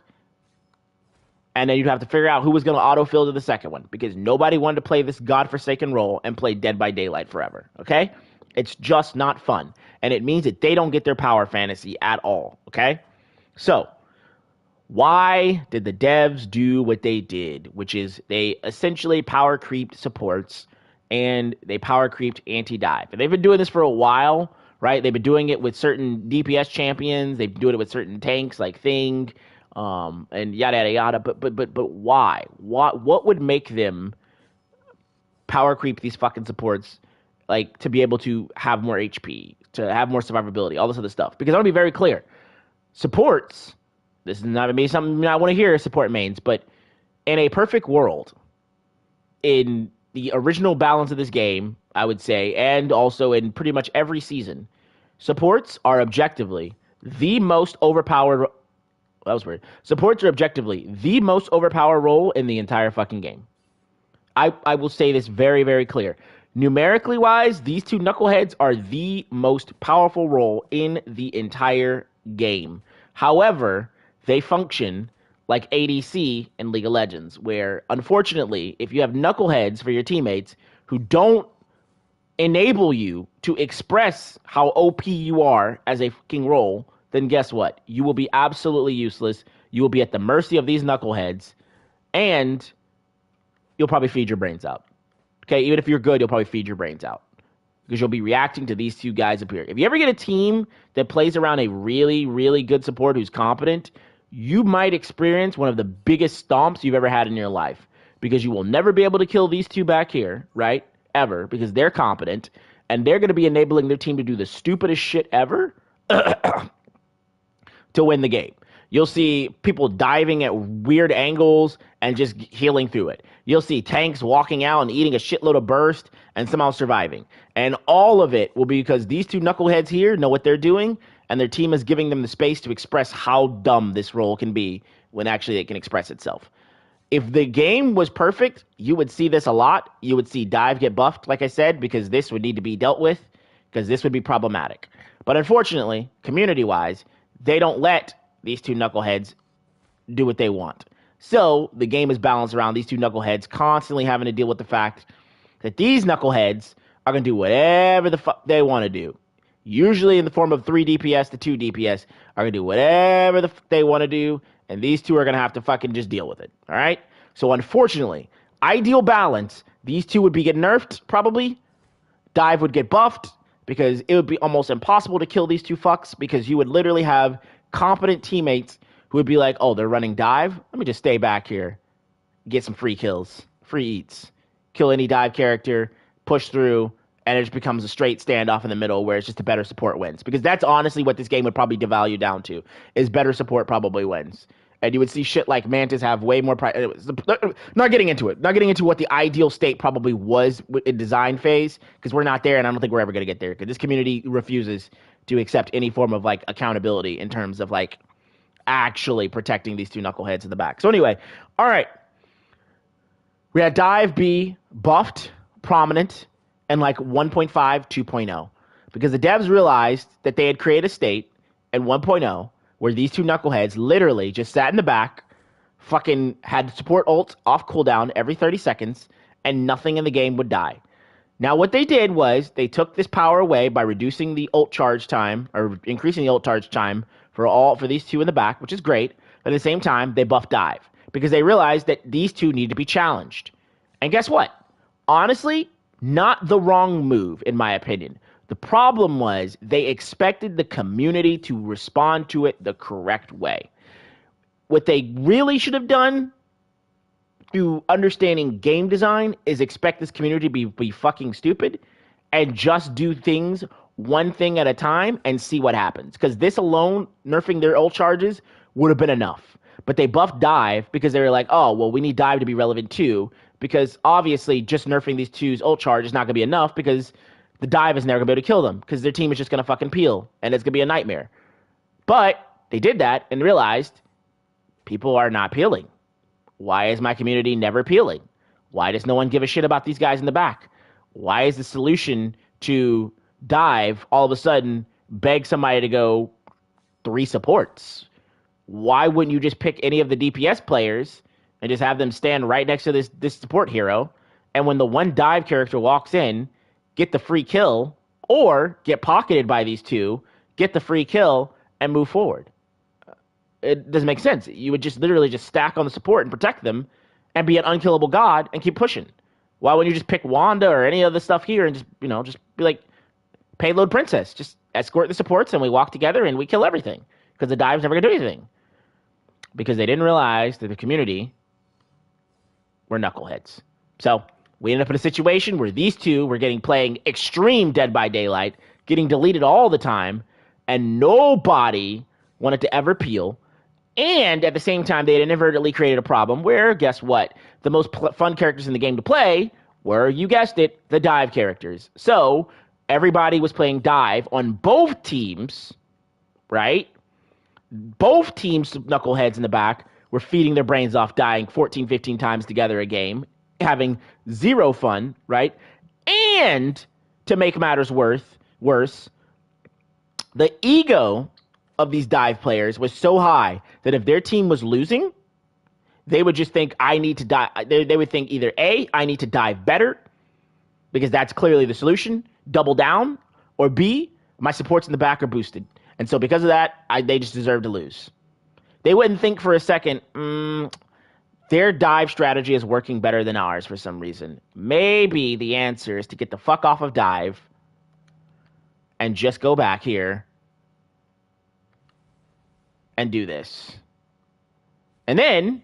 And then you'd have to figure out who was going to autofill to the second one. Because nobody wanted to play this godforsaken role and play Dead by Daylight forever. Okay? It's just not fun. And it means that they don't get their power fantasy at all. Okay? So, Why did the devs do what they did, which is they essentially power creeped supports and they power creeped anti-dive. And they've been doing this for a while, right? They've been doing it with certain DPS champions, they've been doing it with certain tanks like Thing, and yada yada yada. But why? What would make them power creep these fucking supports, like to be able to have more HP, to have more survivability, all this other stuff? Because I want to be very clear, supports. This is not maybe something I want to hear, support mains, but in a perfect world, in the original balance of this game, I would say, and also in pretty much every season, supports are objectively the most overpowered. That was weird. Supports are objectively the most overpowered role in the entire fucking game. I will say this very, very clear. Numerically wise, these two knuckleheads are the most powerful role in the entire game. However, they function like ADC in League of Legends, where unfortunately, if you have knuckleheads for your teammates who don't enable you to express how OP you are as a fucking role, then guess what? You will be absolutely useless. You will be at the mercy of these knuckleheads, and you'll probably feed your brains out. Okay, even if you're good, you'll probably feed your brains out because you'll be reacting to these two guys up here. If you ever get a team that plays around a really, really good support who's competent, you might experience one of the biggest stomps you've ever had in your life because you will never be able to kill these two back here, right? Ever, because they're competent and they're going to be enabling their team to do the stupidest shit ever to win the game. You'll see people diving at weird angles and just healing through it. You'll see tanks walking out and eating a shitload of burst and somehow surviving. And all of it will be because these two knuckleheads here know what they're doing, and their team is giving them the space to express how dumb this role can be when actually it can express itself. If the game was perfect, you would see this a lot. You would see dive get buffed, like I said, because this would need to be dealt with, because this would be problematic. But unfortunately, community-wise, they don't let these two knuckleheads do what they want. So the game is balanced around these two knuckleheads constantly having to deal with the fact that these knuckleheads are going to do whatever the fuck they want to do. Usually in the form of 3 DPS to 2 DPS are going to do whatever the fuck they want to do, and these two are going to have to fucking just deal with it. All right? So unfortunately, ideal balance, these two would be getting nerfed probably. Dive would get buffed because it would be almost impossible to kill these two fucks because you would literally have competent teammates who would be like, oh, they're running dive? Let me just stay back here, get some free kills, free eats, kill any dive character, push through, and it just becomes a straight standoff in the middle where it's just a better support wins. Because that's honestly what this game would probably devalue down to, is better support probably wins. And you would see shit like Mantis have way more... Not getting into it. Not getting into what the ideal state probably was in design phase, because we're not there, and I don't think we're ever going to get there, because this community refuses to accept any form of, like, accountability in terms of, like, actually protecting these two knuckleheads in the back. So anyway, all right. We had Dive be buffed, prominent, and like 1.5, 2.0. Because the devs realized that they had created a state in 1.0 where these two knuckleheads literally just sat in the back, fucking had support ult off cooldown every 30 seconds, and nothing in the game would die. Now, what they did was they took this power away by reducing the ult charge time, or increasing the ult charge time for these two in the back, which is great. But at the same time, they buffed Dive because they realized that these two need to be challenged. And guess what? Honestly, not the wrong move, in my opinion. The problem was they expected the community to respond to it the correct way. What they really should have done through understanding game design is expect this community to be fucking stupid and just do things one thing at a time and see what happens. Because this alone, nerfing their ult charges, would have been enough. But they buffed Dive because they were like, oh, well, we need Dive to be relevant too. Because obviously just nerfing these two's ult charge is not going to be enough because the Dive is never going to be able to kill them because their team is just going to fucking peel and it's going to be a nightmare. But they did that and realized people are not peeling. Why is my community never peeling? Why does no one give a shit about these guys in the back? Why is the solution to Dive all of a sudden beg somebody to go 3 supports? Why wouldn't you just pick any of the DPS players and just have them stand right next to this support hero, and when the one dive character walks in, get the free kill, or get pocketed by these two, get the free kill, and move forward? it doesn't make sense. You would just literally just stack on the support and protect them and be an unkillable god and keep pushing. Why wouldn't you just pick Wanda or any other stuff here and just, just be like payload princess? Just escort the supports and we walk together and we kill everything. Because the dive's never going to do anything. Because they didn't realize that the community were knuckleheads. So we ended up in a situation where these two were playing extreme Dead by Daylight, getting deleted all the time, and nobody wanted to ever peel. And at the same time, they had inadvertently created a problem where, guess what? The most fun characters in the game to play were, you guessed it, the dive characters. So everybody was playing dive on both teams, right? Both teams, knuckleheads in the back, were feeding their brains off, dying 14, 15 times together a game, having zero fun, right? And to make matters worse, the ego of these dive players was so high that if their team was losing, they would just think, I need to dive. They would think either A, I need to dive better, because that's clearly the solution, double down, or B, my supports in the back are boosted. And so because of that, they just deserve to lose. They wouldn't think for a second, their dive strategy is working better than ours for some reason. Maybe the answer is to get the fuck off of dive and just go back here and do this. And then,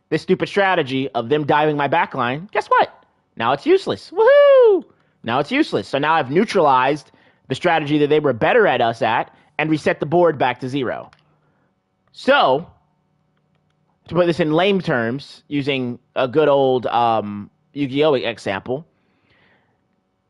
this stupid strategy of them diving my backline, guess what? Now it's useless. Woohoo! Now it's useless. So now I've neutralized the strategy that they were better at us at and reset the board back to 0. So, to put this in lame terms, using a good old Yu-Gi-Oh! Example,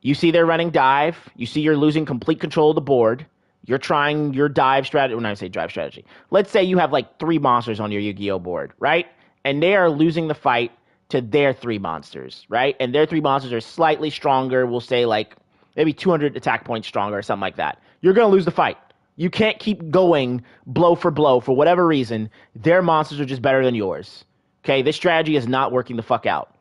you see they're running dive, you see you're losing complete control of the board, you're trying your dive strategy, when I say dive strategy, let's say you have like 3 monsters on your Yu-Gi-Oh! Board, right? And they are losing the fight to their 3 monsters, right? And their 3 monsters are slightly stronger, we'll say like maybe 200 attack points stronger or something like that. You're going to lose the fight. You can't keep going blow for whatever reason. Their monsters are just better than yours. Okay, this strategy is not working the fuck out.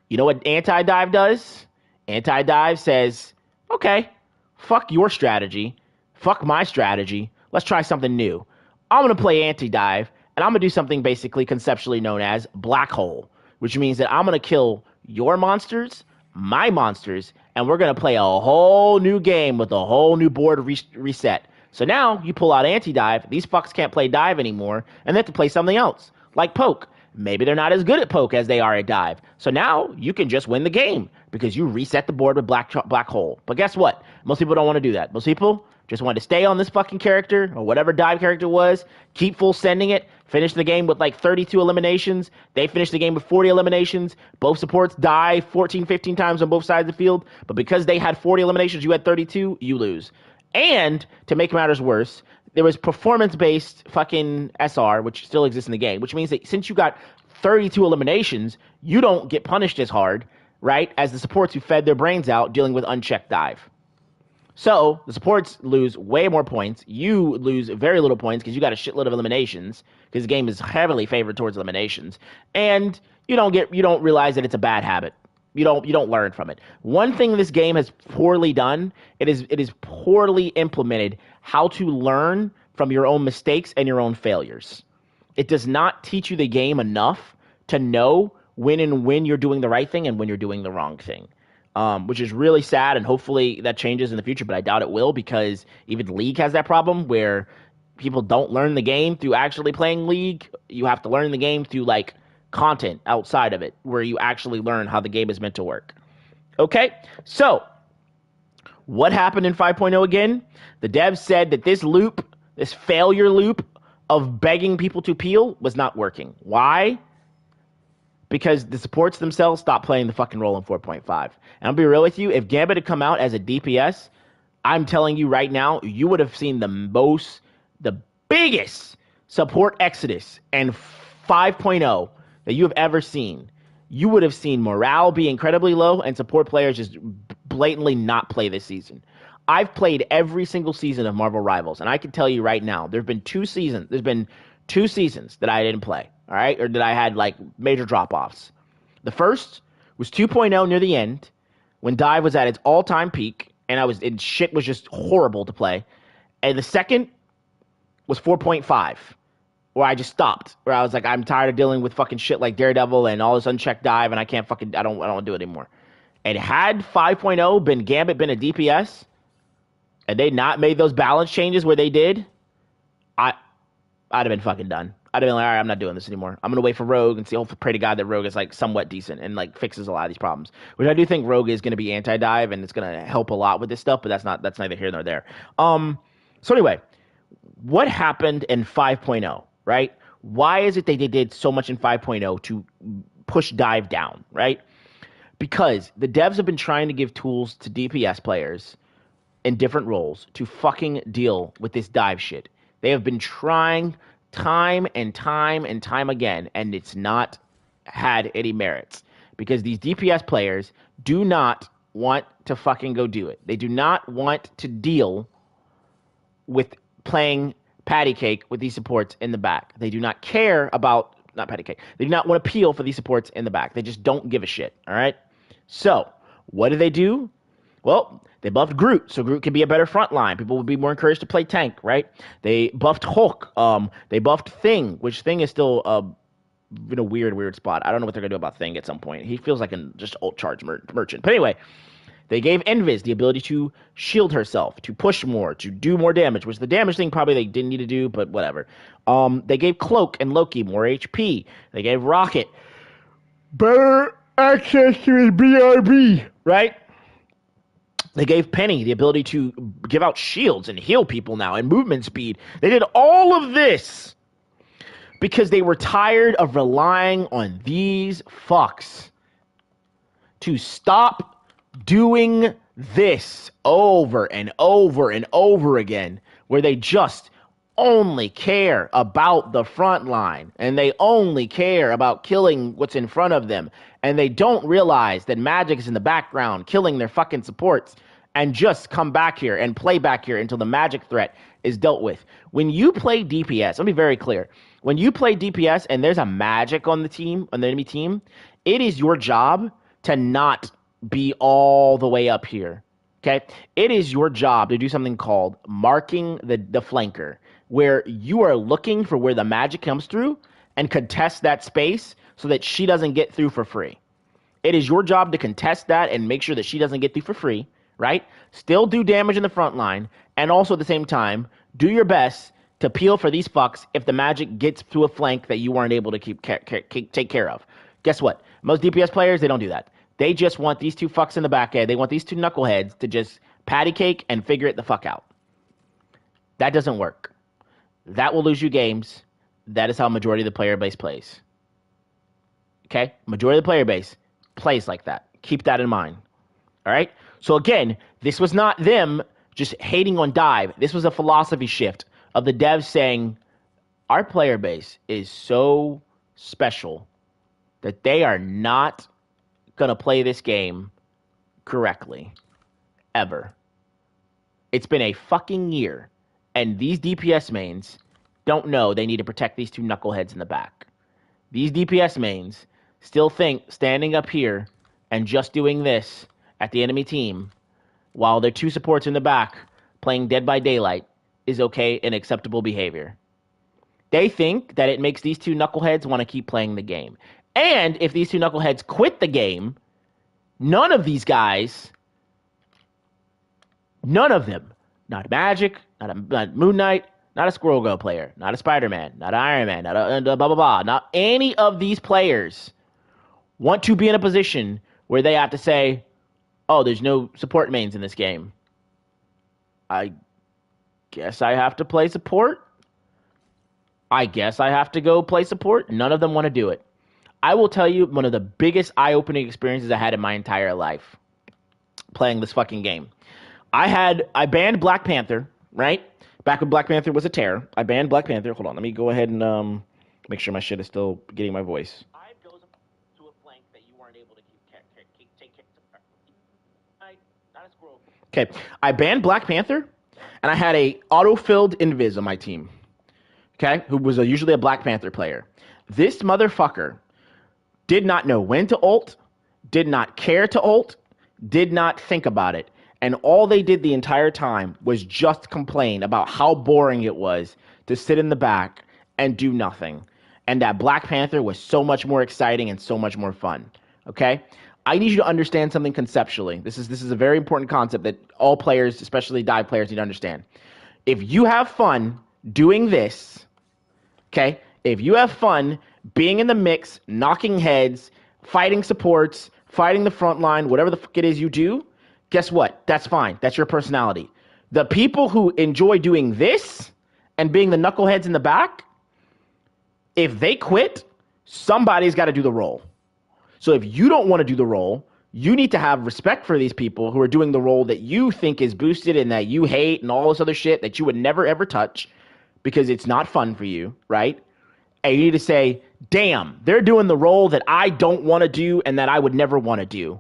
You know what anti-dive does? Anti-dive says, okay, fuck your strategy. Fuck my strategy. Let's try something new. I'm going to play anti-dive, and I'm going to do something basically conceptually known as black hole, which means that I'm going to kill your monsters, my monsters, and we're going to play a whole new game with a whole new board reset. So now you pull out anti-dive, these fucks can't play dive anymore, and they have to play something else, like poke. Maybe they're not as good at poke as they are at dive. So now you can just win the game because you reset the board with black hole. But guess what? Most people don't want to do that. Most people just want to stay on this fucking character or whatever dive character was, keep full sending it, finish the game with like 32 eliminations. They finish the game with 40 eliminations. Both supports die 14, 15 times on both sides of the field. But because they had 40 eliminations, you had 32, you lose. And to make matters worse, there was performance-based fucking SR, which still exists in the game, which means that since you got 32 eliminations, you don't get punished as hard, right, as the supports who fed their brains out dealing with unchecked dive. So the supports lose way more points. You lose very little points because you got a shitload of eliminations because the game is heavily favored towards eliminations, and you don't realize that it's a bad habit. You don't learn from it. One thing this game has poorly done, it is poorly implemented how to learn from your own mistakes and your own failures. It does not teach you the game enough to know when you're doing the right thing and when you're doing the wrong thing, which is really sad, and hopefully that changes in the future, but I doubt it will because even League has that problem where people don't learn the game through actually playing League. You have to learn the game through like content outside of it where you actually learn how the game is meant to work. Okay, so what happened in 5.0 again? The devs said that this failure loop of begging people to peel was not working. Why? Because the supports themselves stopped playing the fucking role in 4.5. And I'll be real with you, if Gambit had come out as a DPS, I'm telling you right now, you would have seen the biggest support exodus in 5.0 that you have ever seen. You would have seen morale be incredibly low and support players just blatantly not play this season. I've played every single season of Marvel Rivals, and I can tell you right now, there's been 2 seasons that I didn't play, all right, or that I had like major drop-offs. The first was 2.0 near the end, when Dive was at its all-time peak, and shit was just horrible to play. And the second was 4.5. where I just stopped. Where I was like, I'm tired of dealing with fucking shit like Daredevil and all this unchecked dive, and I don't want to do it anymore. And had 5.0 been Gambit been a DPS, and they not made those balance changes where they did, I I'd have been fucking done. I'd have been like, all right, I'm not doing this anymore. I'm gonna wait for Rogue and see. Hopefully, pray to God that Rogue is like somewhat decent and like fixes a lot of these problems. Which I do think Rogue is gonna be anti-dive and it's gonna help a lot with this stuff. But that's neither here nor there. So anyway, what happened in 5.0? Right? Why is it they did so much in 5.0 to push dive down? Right? Because the devs have been trying to give tools to DPS players in different roles to fucking deal with this dive shit. They have been trying time and time and time again, and it's not had any merits because these DPS players do not want to fucking go do it. They do not want to deal with playing patty cake with these supports in the back. They do not care about, not patty cake, they do not want to peel for these supports in the back. They just don't give a shit, all right? So, what do? Well, they buffed Groot, so Groot can be a better front line. People would be more encouraged to play tank, right? They buffed Hulk. They buffed Thing, which Thing is still in a weird spot. I don't know what they're gonna do about Thing at some point. He feels like an just ult charge merchant. But anyway, they gave Invis the ability to shield herself, to push more, to do more damage, which the damage thing probably they didn't need to do, but whatever. They gave Cloak and Loki more HP. They gave Rocket better access to his BRB, right? They gave Penny the ability to give out shields and heal people now and movement speed. They did all of this because they were tired of relying on these fucks to stop doing this over and over and over again, where they just only care about the front line and they only care about killing what's in front of them. And they don't realize that Magic is in the background killing their fucking supports and just come back here and play back here until the Magic threat is dealt with. When you play DPS, let me be very clear. When you play DPS and there's a Magic on the team, on the enemy team, it is your job to not be all the way up here. Okay? It is your job to do something called marking the flanker, where you are looking for where the Magic comes through and contest that space so that she doesn't get through for free. It is your job to contest that and make sure that she doesn't get through for free, right? Still do damage in the front line, and also at the same time, do your best to peel for these fucks if the Magic gets through a flank that you weren't able to take care of. Guess what? Most DPS players, they don't do that. They just want these two fucks in the back end. They want these two knuckleheads to just patty cake and figure it the fuck out. That doesn't work. That will lose you games. That is how majority of the player base plays. Okay? Majority of the player base plays like that. Keep that in mind. All right? So again, this was not them just hating on dive. This was a philosophy shift of the devs saying, our player base is so special that they are not going to play this game correctly. Ever. It's been a fucking year. And these DPS mains don't know they need to protect these two knuckleheads in the back. These DPS mains still think standing up here and just doing this at the enemy team while their two supports in the back playing Dead by Daylight is okay and acceptable behavior. They think that it makes these two knuckleheads want to keep playing the game. And if these two knuckleheads quit the game, none of these guys, none of them, not Magic, not Moon Knight, not a Squirrel Girl player, not a Spider-Man, not Iron Man, not a blah, blah, blah. Not any of these players want to be in a position where they have to say, oh, there's no support mains in this game. I guess I have to play support. I guess I have to go play support. None of them want to do it. I will tell you one of the biggest eye-opening experiences I had in my entire life playing this fucking game. I banned Black Panther, right? Back when Black Panther was a terror. I banned Black Panther. Hold on, let me go ahead and make sure my shit is still getting my voice. Dive goes to a flank that you weren't able to take care of. Not a squirrel. Okay, I banned Black Panther, and I had a auto-filled Invis on my team. Okay, who was usually a Black Panther player. This motherfucker did not know when to ult, did not care to ult, did not think about it. And all they did the entire time was just complain about how boring it was to sit in the back and do nothing. And that Black Panther was so much more exciting and so much more fun. Okay? I need you to understand something conceptually. This is a very important concept that all players, especially dive players, need to understand. If you have fun doing this, okay? If you have fun being in the mix, knocking heads, fighting supports, fighting the front line, whatever the fuck it is you do, guess what? That's fine. That's your personality. The people who enjoy doing this and being the knuckleheads in the back, if they quit, somebody's got to do the role. So if you don't want to do the role, you need to have respect for these people who are doing the role that you think is boosted and that you hate and all this other shit that you would never ever touch because it's not fun for you, right? And you need to say, damn, they're doing the role that I don't want to do and that I would never want to do.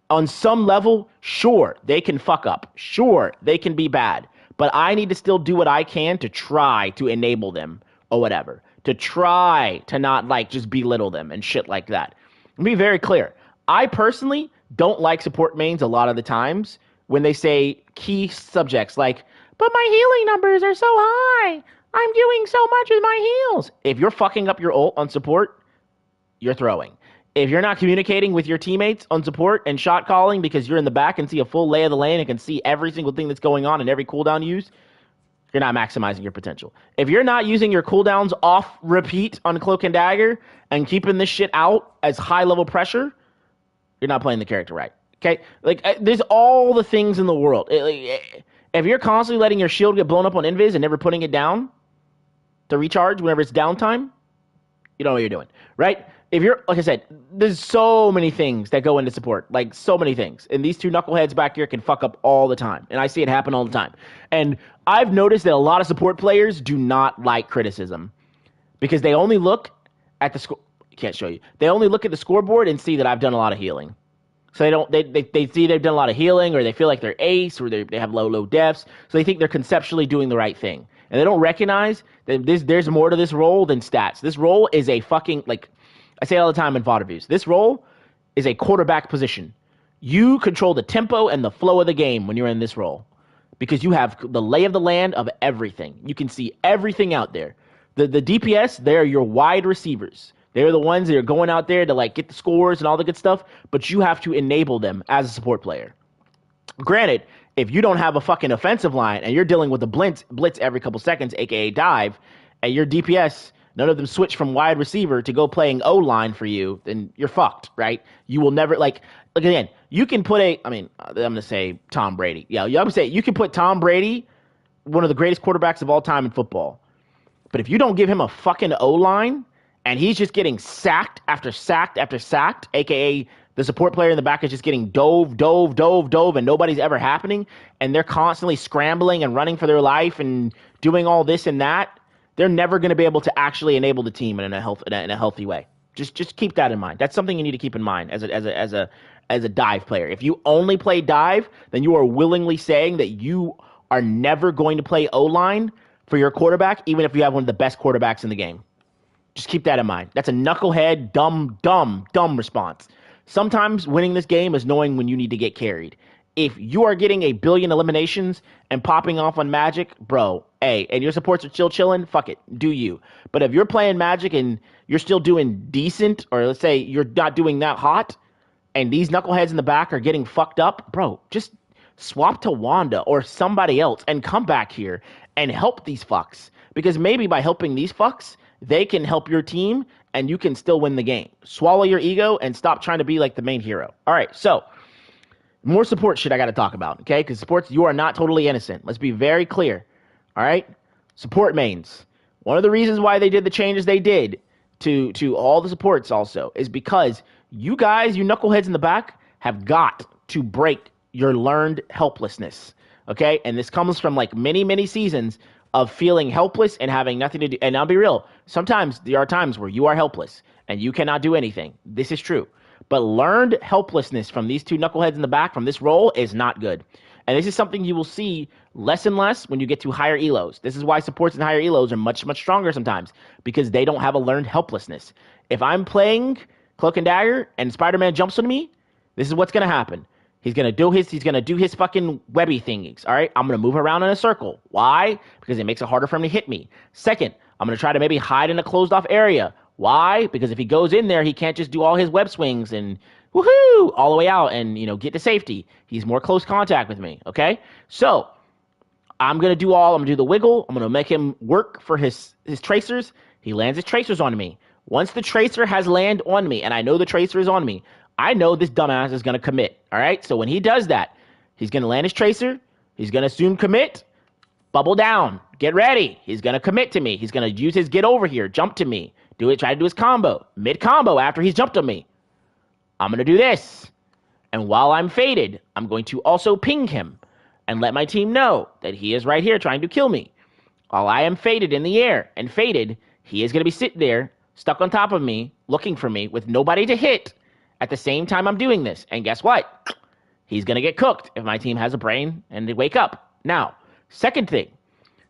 On some level, sure, they can fuck up. Sure, they can be bad. But I need to still do what I can to try to enable them or whatever. To try to not like just belittle them and shit like that. Let me be very clear. I personally don't like support mains a lot of the times when they say key subjects like, but my healing numbers are so high. I'm doing so much with my heals. If you're fucking up your ult on support, you're throwing. If you're not communicating with your teammates on support and shot calling because you're in the back and see a full lay of the land and can see every single thing that's going on and every cooldown used, you're not maximizing your potential. If you're not using your cooldowns off repeat on Cloak and Dagger and keeping this shit out as high level pressure, you're not playing the character right. Okay? Like, there's all the things in the world. If you're constantly letting your shield get blown up on invis and never putting it down to recharge whenever it's downtime, you know what you're doing, right? If you're, like I said, there's so many things that go into support, like so many things. And these two knuckleheads back here can fuck up all the time. And I see it happen all the time. And I've noticed that a lot of support players do not like criticism because they only look at the score. Can't show you. They only look at the scoreboard and see that I've done a lot of healing. So they see they've done a lot of healing, or they feel like they're ace, or they have low deaths. So they think they're conceptually doing the right thing. And they don't recognize that there's more to this role than stats. This role is a fucking, like, I say all the time in VOD reviews, this role is a quarterback position. You control the tempo and the flow of the game when you're in this role because you have the lay of the land of everything. You can see everything out there. The DPS, they're your wide receivers. They're the ones that are going out there to like get the scores and all the good stuff, but you have to enable them as a support player. Granted, if you don't have a fucking offensive line and you're dealing with a blitz every couple seconds, aka dive, and your DPS, none of them switch from wide receiver to go playing O-line for you, then you're fucked, right? You will never, like again, you can put I'm going to say Tom Brady. Yeah, I'm going to say you can put Tom Brady, one of the greatest quarterbacks of all time in football. But if you don't give him a fucking O-line, and he's just getting sacked after sacked after sacked, a.k.a. the support player in the back is just getting dove, and nobody's ever happening, and they're constantly scrambling and running for their life and doing all this and that, they're never going to be able to actually enable the team in a healthy way. Just keep that in mind. That's something you need to keep in mind as a dive player. If you only play dive, then you are willingly saying that you are never going to play O-line for your quarterback, even if you have one of the best quarterbacks in the game. Just keep that in mind. That's a knucklehead, dumb response. Sometimes winning this game is knowing when you need to get carried. If you are getting a billion eliminations and popping off on Magic, bro, hey, and your supports are still chilling, fuck it, do you. But if you're playing Magic and you're still doing decent, or let's say you're not doing that hot, and these knuckleheads in the back are getting fucked up, bro, just swap to Wanda or somebody else and come back here and help these fucks. Because maybe by helping these fucks, they can help your team, and you can still win the game. Swallow your ego and stop trying to be like the main hero. All right, so more support shit I got to talk about, okay? Because supports, you are not totally innocent. Let's be very clear, all right? Support mains. One of the reasons why they did the changes they did to all the supports also is because you guys, you knuckleheads in the back, have got to break your learned helplessness, okay? And this comes from like many seasons of feeling helpless and having nothing to do. And I'll be real, sometimes there are times where you are helpless and you cannot do anything. This is true. But learned helplessness from these two knuckleheads in the back from this role is not good. And this is something you will see less and less when you get to higher elos. This is why supports in higher elos are much stronger sometimes, because they don't have a learned helplessness. If I'm playing Cloak and Dagger and Spider-Man jumps on me, this is what's going to happen. He's gonna do his fucking webby thingies, all right? I'm gonna move around in a circle. Why? Because it makes it harder for him to hit me. Second, I'm going to try to maybe hide in a closed off area. Why? Because if he goes in there, he can't just do all his web swings and woohoo all the way out and, get to safety. He's more close contact with me. Okay. So I'm going to do the wiggle. I'm going to make him work for his tracers. He lands his tracers on me. Once the tracer has land on me and I know the tracer is on me, I know this dumbass is going to commit. All right. So when he does that, he's going to land his tracer. He's going to soon commit. Bubble down. Get ready. He's going to commit to me. He's going to use his get over here, jump to me, try to do his combo, mid combo after he's jumped on me. I'm going to do this. And while I'm faded, I'm going to also ping him and let my team know that he is right here trying to kill me. While I am faded in the air and faded, he is going to be sitting there, stuck on top of me, looking for me with nobody to hit at the same time I'm doing this. And guess what? He's going to get cooked if my team has a brain and they wake up. Now, second thing,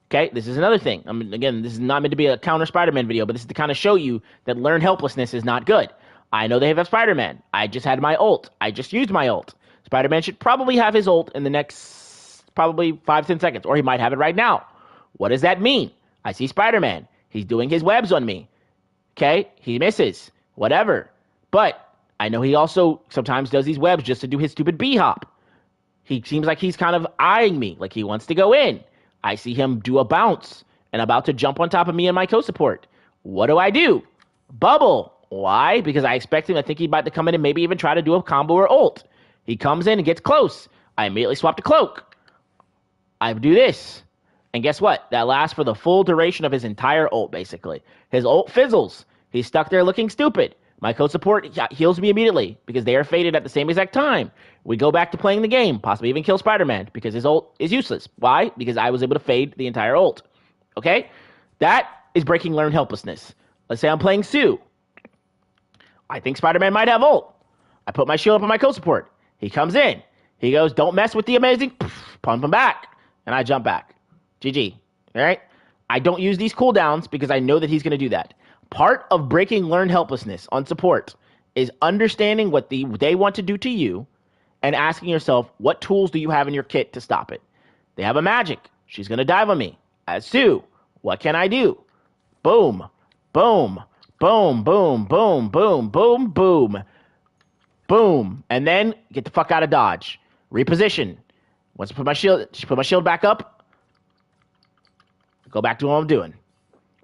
okay, this is another thing. Again, this is not meant to be a counter Spider-Man video, but this is to kind of show you that learned helplessness is not good. I know they have Spider-Man. I just had my ult. I just used my ult. Spider-Man should probably have his ult in the next probably 5-10 seconds, or he might have it right now. What does that mean? I see Spider-Man. He's doing his webs on me. Okay, he misses. Whatever. But I know he also sometimes does these webs just to do his stupid B-hop. He seems like he's kind of eyeing me, like he wants to go in. I see him do a bounce and about to jump on top of me and my co-support. What do? Bubble. Why? Because I expect him, I think he's about to come in and maybe even try to do a combo or ult. He comes in and gets close. I immediately swap to cloak. I do this. And guess what? That lasts for the full duration of his entire ult, basically. His ult fizzles. He's stuck there looking stupid. My co-support heals me immediately because they are faded at the same exact time. We go back to playing the game, possibly even kill Spider-Man because his ult is useless. Why? Because I was able to fade the entire ult. Okay? That is breaking learned helplessness. Let's say I'm playing Sue. I think Spider-Man might have ult. I put my shield up on my co-support. He comes in. He goes, don't mess with the amazing. Pump him back. And I jump back. GG. All right? I don't use these cooldowns because I know that he's going to do that. Part of breaking learned helplessness on support is understanding what they want to do to you and asking yourself, what tools do you have in your kit to stop it? They have a magic. She's going to dive on me. As Sue, what can I do? Boom. Boom. Boom, boom, boom, boom, boom, boom, boom. And then get the fuck out of dodge. Reposition. Once I put my shield back up, go back to what I'm doing.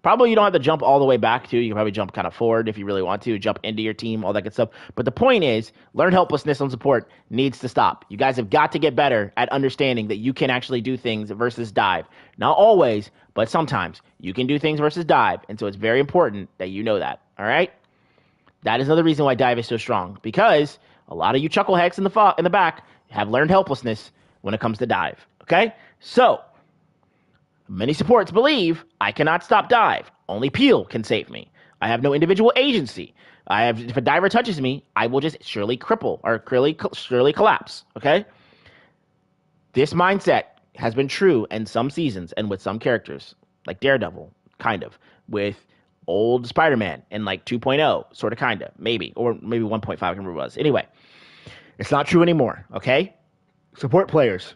Probably you don't have to jump all the way back, too. You can probably jump kind of forward if you really want to, jump into your team, all that good stuff. But the point is, learned helplessness on support needs to stop. You guys have got to get better at understanding that you can actually do things versus dive. Not always, but sometimes. You can do things versus dive, and so it's very important that you know that, all right? That is another reason why dive is so strong, because a lot of you chuckleheads in the back have learned helplessness when it comes to dive, okay? So, many supports believe I cannot stop dive. Only Peel can save me. I have no individual agency. If a diver touches me, I will just surely cripple or surely collapse. Okay? This mindset has been true in some seasons and with some characters, like Daredevil, kind of, with old Spider-Man in like 2.0, sort of, kind of, maybe, or maybe 1.5, I can't remember what it was. Anyway, it's not true anymore. Okay? Support players,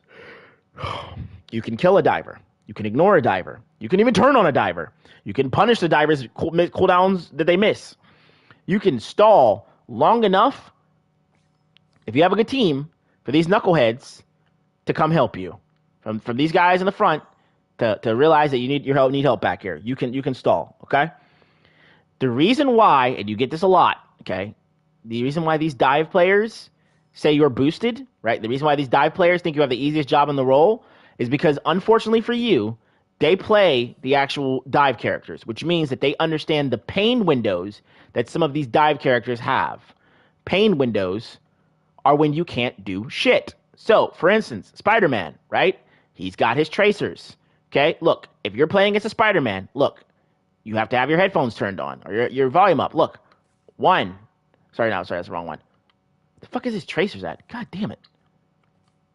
you can kill a diver. You can ignore a diver. You can even turn on a diver. You can punish the divers' cooldowns that they miss. You can stall long enough, if you have a good team, for these knuckleheads to come help you. From these guys in the front to realize that you need help back here. You can stall, okay? The reason why, and you get this a lot, okay? The reason why these dive players say you're boosted, right? The reason why these dive players think you have the easiest job in the role is because, unfortunately for you, they play the actual dive characters, which means that they understand the pain windows that some of these dive characters have. Pain windows are when you can't do shit. So, for instance, Spider-Man, right? He's got his tracers, okay? Look, if you're playing against a Spider-Man, look, you have to have your headphones turned on or your volume up. Look, sorry, that's the wrong one. The fuck is his tracers at? God damn it.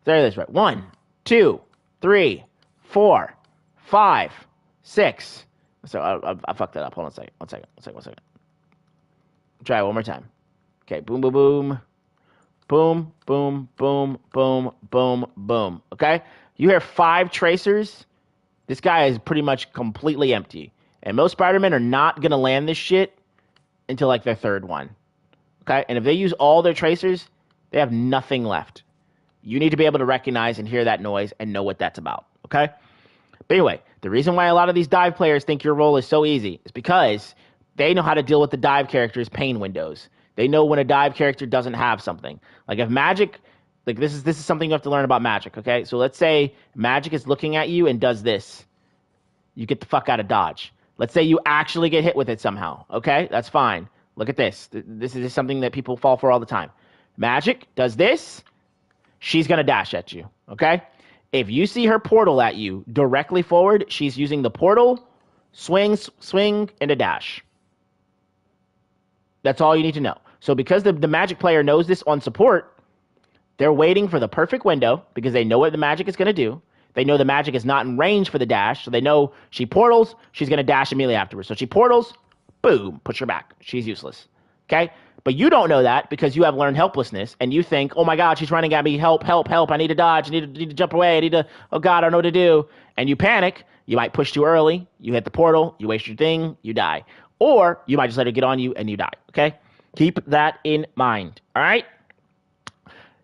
There it is, right? 1, 2, 3, 4, 5, 6. So I fucked that up. Hold on a second. Try it one more time. Okay, boom, boom, boom. Boom, boom, boom, boom, boom, boom. Okay? You hear 5 tracers. This guy is pretty much completely empty. And most Spider-Men are not going to land this shit until like their third one. Okay? And if they use all their tracers, they have nothing left. You need to be able to recognize and hear that noise and know what that's about. Okay? But anyway, the reason why a lot of these dive players think your role is so easy is because they know how to deal with the dive character's pain windows. They know when a dive character doesn't have something. Like if Magic, like this is something you have to learn about Magic, okay? So let's say Magic is looking at you and does this. You get the fuck out of dodge. Let's say you actually get hit with it somehow, okay? That's fine. Look at this. This is something that people fall for all the time. Magic does this. She's going to dash at you, okay? If you see her portal at you directly forward, she's using the portal, swing, and a dash. That's all you need to know. So because the Magic player knows this on support, they're waiting for the perfect window because they know what the Magic is going to do. They know the Magic is not in range for the dash, so they know she portals, she's going to dash immediately afterwards. So she portals, boom, push her back. She's useless, okay? But you don't know that because you have learned helplessness, and you think, oh my God, she's running at me, help, help, help, I need to dodge, I need to jump away, I need to, oh God, I don't know what to do. And you panic, you might push too early, you hit the portal, you waste your thing, you die. Or you might just let her get on you and you die, okay? Keep that in mind, all right?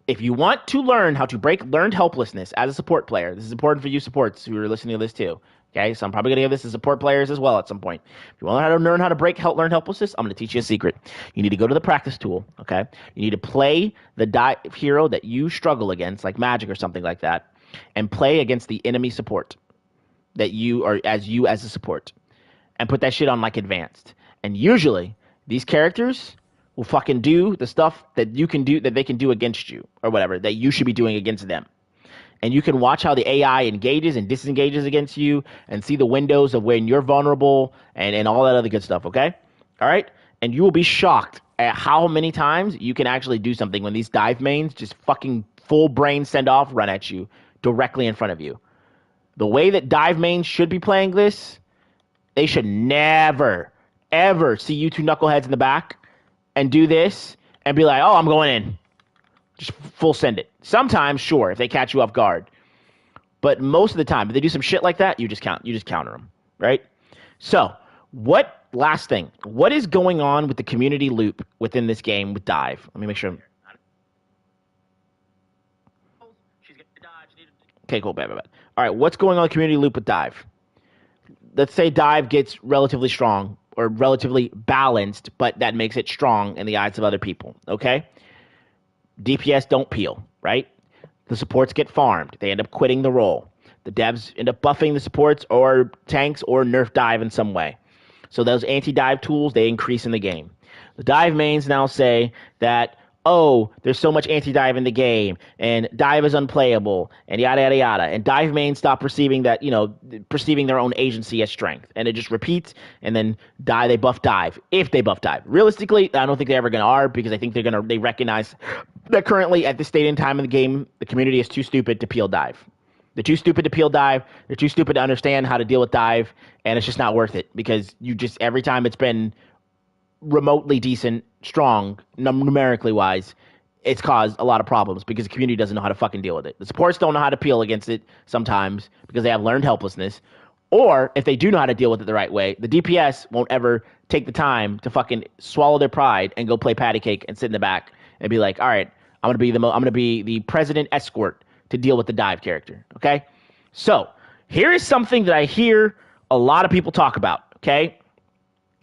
If you want to learn how to break learned helplessness as a support player, this is important for you supports who are listening to this too. Okay, so I'm probably going to give this to support players as well at some point. If you want to learn how to break learned helplessness, I'm going to teach you a secret. You need to go to the practice tool, okay? You need to play the hero that you struggle against, like Magic or something like that, and play against the enemy support that you are as a support, and put that shit on like advanced. And usually, these characters will fucking do the stuff that you can do, that they can do against you, or whatever, that you should be doing against them. And you can watch how the AI engages and disengages against you and see the windows of when you're vulnerable and all that other good stuff, okay? All right? And you will be shocked at how many times you can actually do something when these dive mains just fucking full brain send off run at you directly in front of you. The way that dive mains should be playing this, they should never, ever see you two knuckleheads in the back and do this and be like, oh, I'm going in. Just full send it. Sometimes, sure, if they catch you off guard. But most of the time, if they do some shit like that, you just counter them, right? So, last thing, what is going on with the community loop within this game with Dive? Let me make sure. Okay, cool, bad. All right, what's going on with the community loop with Dive? Let's say Dive gets relatively strong or relatively balanced, but that makes it strong in the eyes of other people, okay? DPS don't peel, right? The supports get farmed. They end up quitting the role. The devs end up buffing the supports or tanks or nerf Dive in some way. So those anti-dive tools, they increase in the game. The dive mains now say that, oh, there's so much anti-dive in the game, and dive is unplayable, and yada, yada, yada. And dive mains stop perceiving that, perceiving their own agency as strength. And it just repeats, and then they buff dive, if they buff dive. Realistically, I don't think they ever going to are, because I think they recognize that currently, at this state in time in the game, the community is too stupid to peel dive. They're too stupid to peel dive. They're too stupid to understand how to deal with dive, and it's just not worth it, because every time it's been remotely decent, strong, numerically wise, it's caused a lot of problems because the community doesn't know how to fucking deal with it. The supports don't know how to peel against it sometimes because they have learned helplessness. Or if they do know how to deal with it the right way, the DPS won't ever take the time to fucking swallow their pride and go play patty cake and sit in the back and be like, all right, I'm gonna be the president escort to deal with the dive character. Okay? So here is something that I hear a lot of people talk about, okay?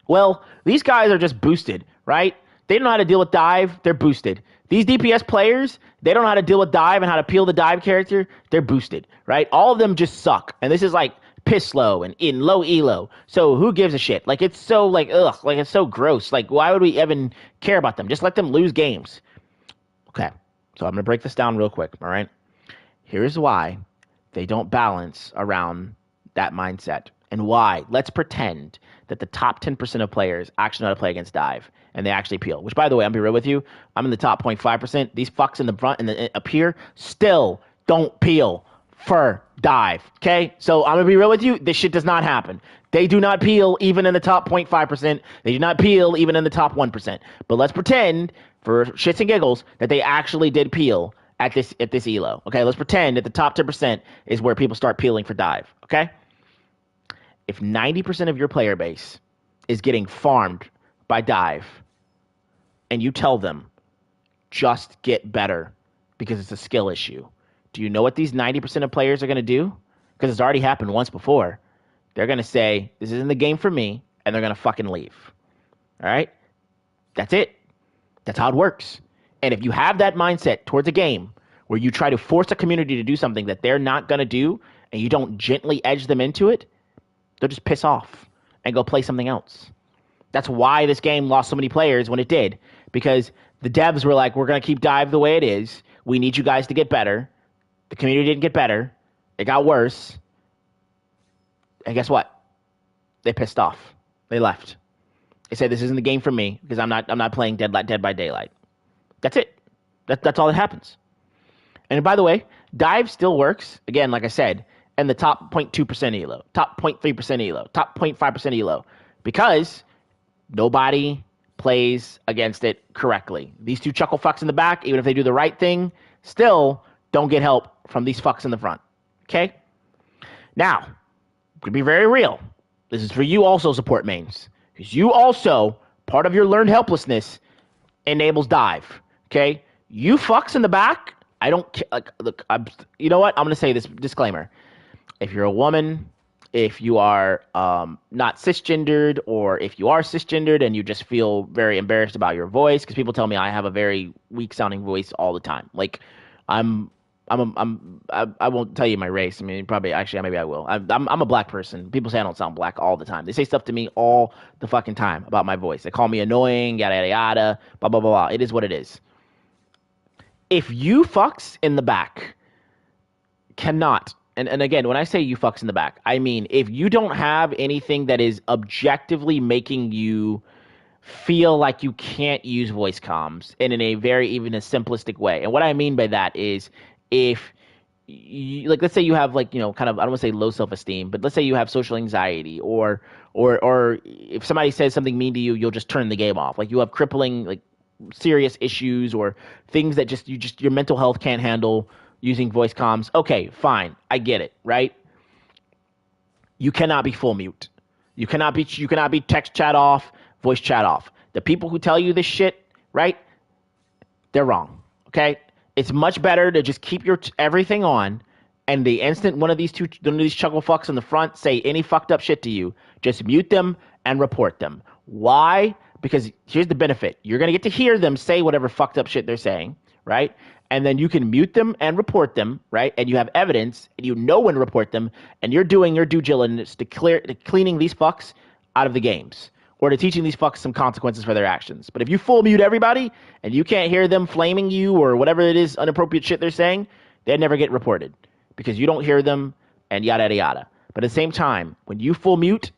Well, these guys are just boosted, right? They don't know how to deal with dive, they're boosted. These DPS players, they don't know how to deal with dive and how to peel the dive character, they're boosted, right? All of them just suck. And this is like piss low and in low elo. So who gives a shit? Like, it's so it's so gross. Like, why would we even care about them? Just let them lose games. Okay, so I'm going to break this down real quick, all right? Here's why they don't balance around that mindset. And why? Let's pretend that the top 10% of players actually know how to play against dive, and they actually peel. Which, by the way, I'm be real with you, I'm in the top 0.5%. These fucks in the front and up here still don't peel for dive, okay? So I'm going to be real with you, this shit does not happen. They do not peel even in the top 0.5%. They do not peel even in the top 1%. But let's pretend, for shits and giggles, that they actually did peel at this elo, okay? Let's pretend that the top 10% is where people start peeling for dive, okay? If 90% of your player base is getting farmed by dive, and you tell them, just get better because it's a skill issue, do you know what these 90% of players are going to do? Because it's already happened once before. They're going to say, this isn't the game for me, and they're going to fucking leave. All right? That's it. That's how it works. And if you have that mindset towards a game where you try to force a community to do something that they're not going to do, and you don't gently edge them into it, they'll just piss off and go play something else. That's why this game lost so many players when it did, because the devs were like, we're going to keep dive the way it is. We need you guys to get better. The community didn't get better. It got worse. And guess what? They pissed off. They left. They said, this isn't the game for me because I'm not playing Dead by Daylight. That's it. That's all that happens. And by the way, dive still works, again, like I said, in the top 0.2% elo, top 0.3% elo, top 0.5% elo, because nobody plays against it correctly. These two chuckle fucks in the back, even if they do the right thing, still don't get help from these fucks in the front. Okay? Now, to be very real, this is for you also, support mains, because you also, part of your learned helplessness enables dive. Okay? You fucks in the back, I don't care. Like, look, you know what? I'm going to say this disclaimer. If you're a woman, if you are not cisgendered, or if you are cisgendered and you just feel very embarrassed about your voice, because people tell me I have a very weak sounding voice all the time. Like, I won't tell you my race. I mean, probably, actually, maybe I will. I'm a black person. People say I don't sound black all the time. They say stuff to me all the fucking time about my voice. They call me annoying, yada, yada, yada, blah, blah, blah, blah. It is what it is. If you fucks in the back cannot, and again, when I say you fucks in the back, I mean if you don't have anything that is objectively making you feel like you can't use voice comms, and in a very even a simplistic way. And what I mean by that is if you, like, let's say you have, like, you know, kind of, I don't want to say low self-esteem, but let's say you have social anxiety, or if somebody says something mean to you, you'll just turn the game off. Like, you have crippling, like, serious issues or things that your mental health can't handle using voice comms. Okay, fine. I get it, right? You cannot be full mute. You cannot be text chat off, voice chat off. The people who tell you this shit, right? They're wrong. Okay? It's much better to just keep your everything on, and the instant one of these chuckle fucks in the front say any fucked up shit to you, just mute them and report them. Why? Because here's the benefit. You're going to get to hear them say whatever fucked up shit they're saying, right? And then you can mute them and report them, right? And you have evidence, and you know when to report them, and you're doing your due diligence to cleaning these fucks out of the games, or to teaching these fucks some consequences for their actions. But if you full mute everybody, and you can't hear them flaming you or whatever it is, inappropriate shit they're saying, they never get reported because you don't hear them and yada, yada, yada. But at the same time, when you full mute,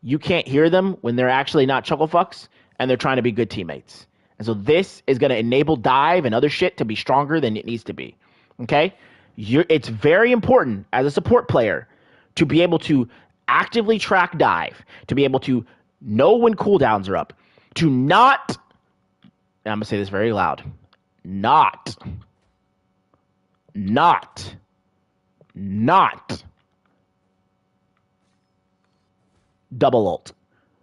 you can't hear them when they're actually not chuckle fucks and they're trying to be good teammates. And so this is going to enable dive and other shit to be stronger than it needs to be. Okay? It's very important as a support player to be able to actively track dive, to be able to know when cooldowns are up, to not, and I'm going to say this very loud, not double ult.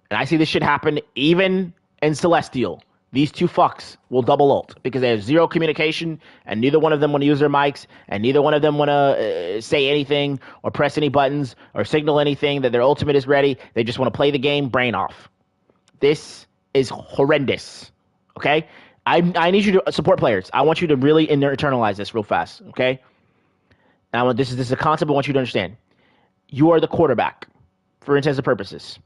And I see this shit happen even in Celestial. These two fucks will double ult because they have zero communication, and neither one of them want to use their mics, and neither one of them want to say anything or press any buttons or signal anything that their ultimate is ready. They just want to play the game brain off. This is horrendous. Okay? I need you to support players. I want you to really internalize this real fast. Okay? Now, this is a concept I want you to understand. You are the quarterback for intents purposes.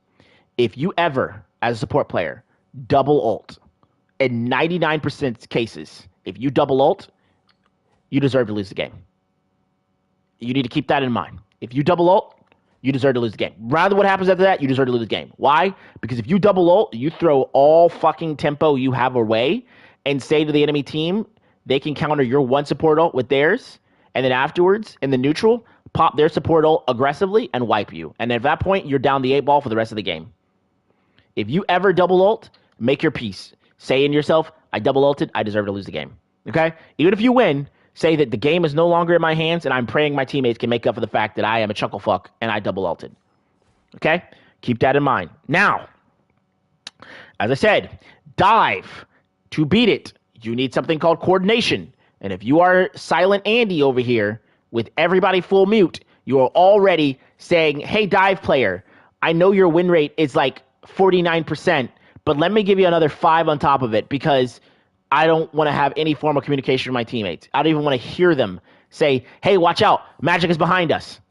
If you ever, as a support player, double ult, in 99% cases, if you double ult, you deserve to lose the game. You need to keep that in mind. If you double ult, you deserve to lose the game. Rather what happens after that, you deserve to lose the game. Why? Because if you double ult, you throw all fucking tempo you have away and say to the enemy team, they can counter your one support ult with theirs, and then afterwards, in the neutral, pop their support ult aggressively and wipe you. And at that point, you're down the 8-ball for the rest of the game. If you ever double ult, make your peace. Say in yourself, I double ulted, I deserve to lose the game. Okay? Even if you win, say that the game is no longer in my hands and I'm praying my teammates can make up for the fact that I am a chuckle fuck and I double ulted. Okay? Keep that in mind. Now, as I said, dive. To beat it, you need something called coordination. And if you are Silent Andy over here with everybody full mute, you are already saying, hey, dive player, I know your win rate is like 49%, but let me give you another 5 on top of it because I don't want to have any form of communication with my teammates. I don't even want to hear them say, hey, watch out, Magic is behind us.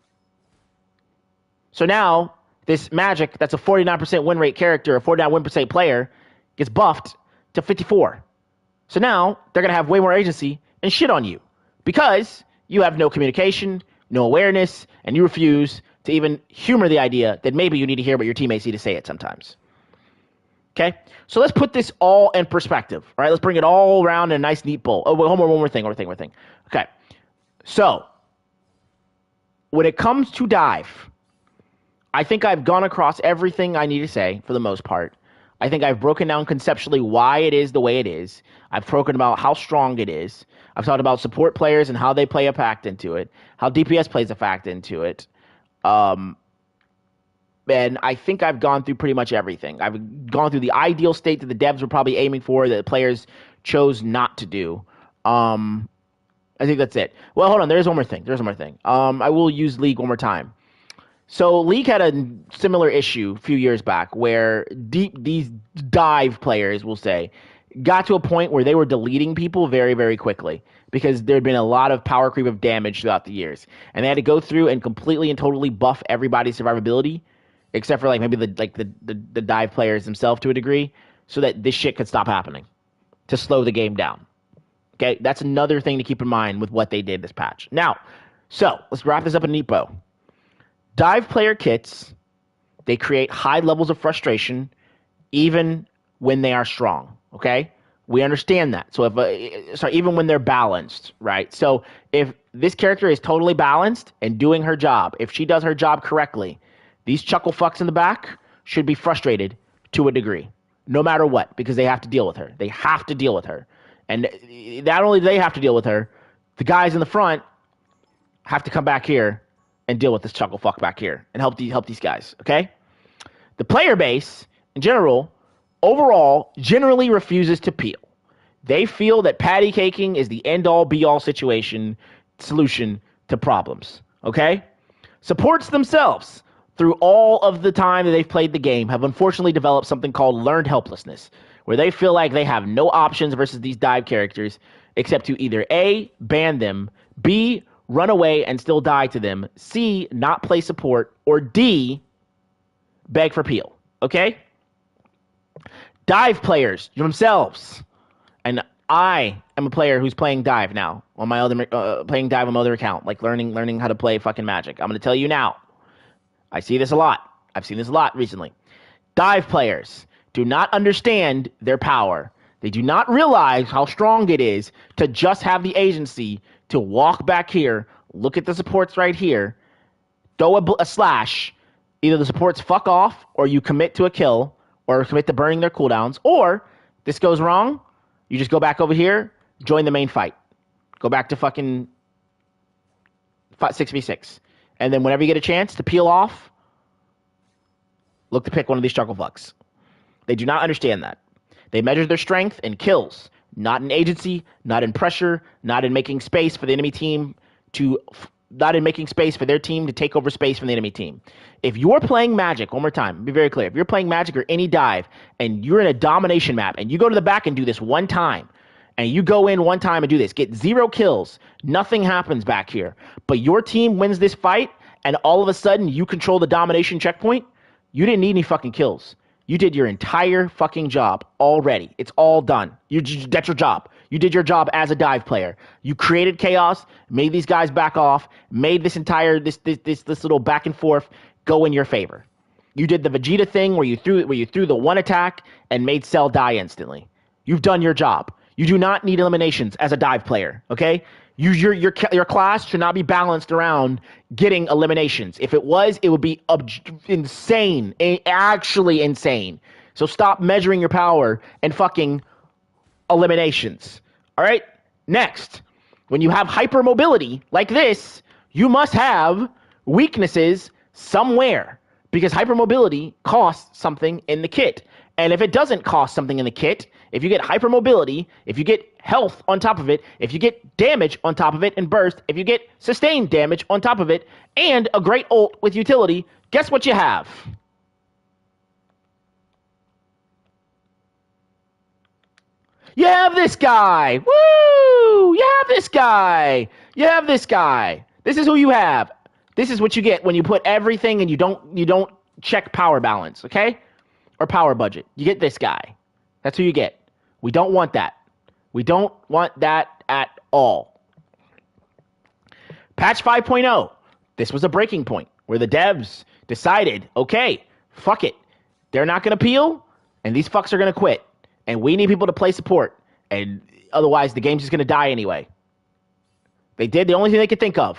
So now, this Magic, that's a 49% win rate character, a 49 win percent player, gets buffed to 54. So now, they're going to have way more agency and shit on you because you have no communication, no awareness, and you refuse to even humor the idea that maybe you need to hear what your teammates need to say it sometimes. Okay? So let's put this all in perspective. All right? Let's bring it all around in a nice, neat bowl. Oh, one more thing. Okay. So, when it comes to dive, I think I've gone across everything I need to say for the most part. I think I've broken down conceptually why it is the way it is. I've spoken about how strong it is. I've talked about support players and how they play a fact into it, how DPS plays a fact into it. And I think I've gone through pretty much everything. I've gone through the ideal state that the devs were probably aiming for that the players chose not to do. I think that's it. Well, hold on. There's one more thing. I will use League one more time. So League had a similar issue a few years back where these dive players, we'll say, got to a point where they were deleting people very, very quickly because there had been a lot of power creep of damage throughout the years. And they had to go through and completely and totally buff everybody's survivability, except for like maybe the dive players themselves to a degree, so that this shit could stop happening, to slow the game down. Okay, that's another thing to keep in mind with what they did this patch. Now, so let's wrap this up in a neat bow. Dive player kits, they create high levels of frustration even when they are strong, okay? We understand that. So even when they're balanced, right? So if this character is totally balanced and doing her job, if she does her job correctly, these chuckle fucks in the back should be frustrated to a degree, no matter what, because they have to deal with her. They have to deal with her. And not only do they have to deal with her, the guys in the front have to come back here and deal with this chuckle fuck back here and help these guys, okay? The player base, in general, overall, generally refuses to peel. They feel that patty caking is the end-all, be-all solution to problems, okay? Supports themselves, through all of the time that they've played the game, have unfortunately developed something called learned helplessness, where they feel like they have no options versus these dive characters except to either A, ban them, B, run away and still die to them, C, not play support, or D, beg for peel, okay? Dive players themselves, and I am a player who's playing dive now on my other playing dive on my other account, like learning how to play fucking Magic. I'm going to tell you now. I see this a lot. I've seen this a lot recently. Dive players do not understand their power. They do not realize how strong it is to just have the agency to walk back here, look at the supports right here, throw a slash. Either the supports fuck off, or you commit to a kill, or commit to burning their cooldowns, or this goes wrong, you just go back over here, join the main fight. Go back to fucking 6v6. And then whenever you get a chance to peel off, look to pick one of these chuckle fucks. They do not understand that. They measure their strength in kills, not in agency, not in pressure, not in making space for the enemy team not in making space for their team to take over space from the enemy team. If you're playing Magic, one more time, be very clear. If you're playing Magic or any dive and you're in a domination map and you go to the back and do this one time, and you go in one time and do this, get 0 kills, nothing happens back here, but your team wins this fight and all of a sudden you control the domination checkpoint, you didn't need any fucking kills. You did your entire fucking job already. It's all done. That's your job. You did your job as a dive player. You created chaos, made these guys back off, made this entire this little back and forth go in your favor. You did the Vegeta thing where you threw the one attack and made Cell die instantly. You've done your job. You do not need eliminations as a dive player, okay? Your class should not be balanced around getting eliminations. If it was, it would be insane, actually insane. So stop measuring your power and fucking eliminations. All right? Next, when you have hypermobility like this, you must have weaknesses somewhere. because hypermobility costs something in the kit. And if it doesn't cost something in the kit, if you get hypermobility, if you get health on top of it, if you get damage on top of it and burst, if you get sustained damage on top of it, and a great ult with utility, guess what you have? You have this guy. Woo! You have this guy. You have this guy. This is who you have. This is what you get when you put everything and you don't check power balance, okay? Or power budget. You get this guy. That's who you get. We don't want that. We don't want that at all. Patch 5.0. This was a breaking point where the devs decided, okay, fuck it. They're not going to peel, and these fucks are going to quit. And we need people to play support. And otherwise, the game's just going to die anyway. They did the only thing they could think of,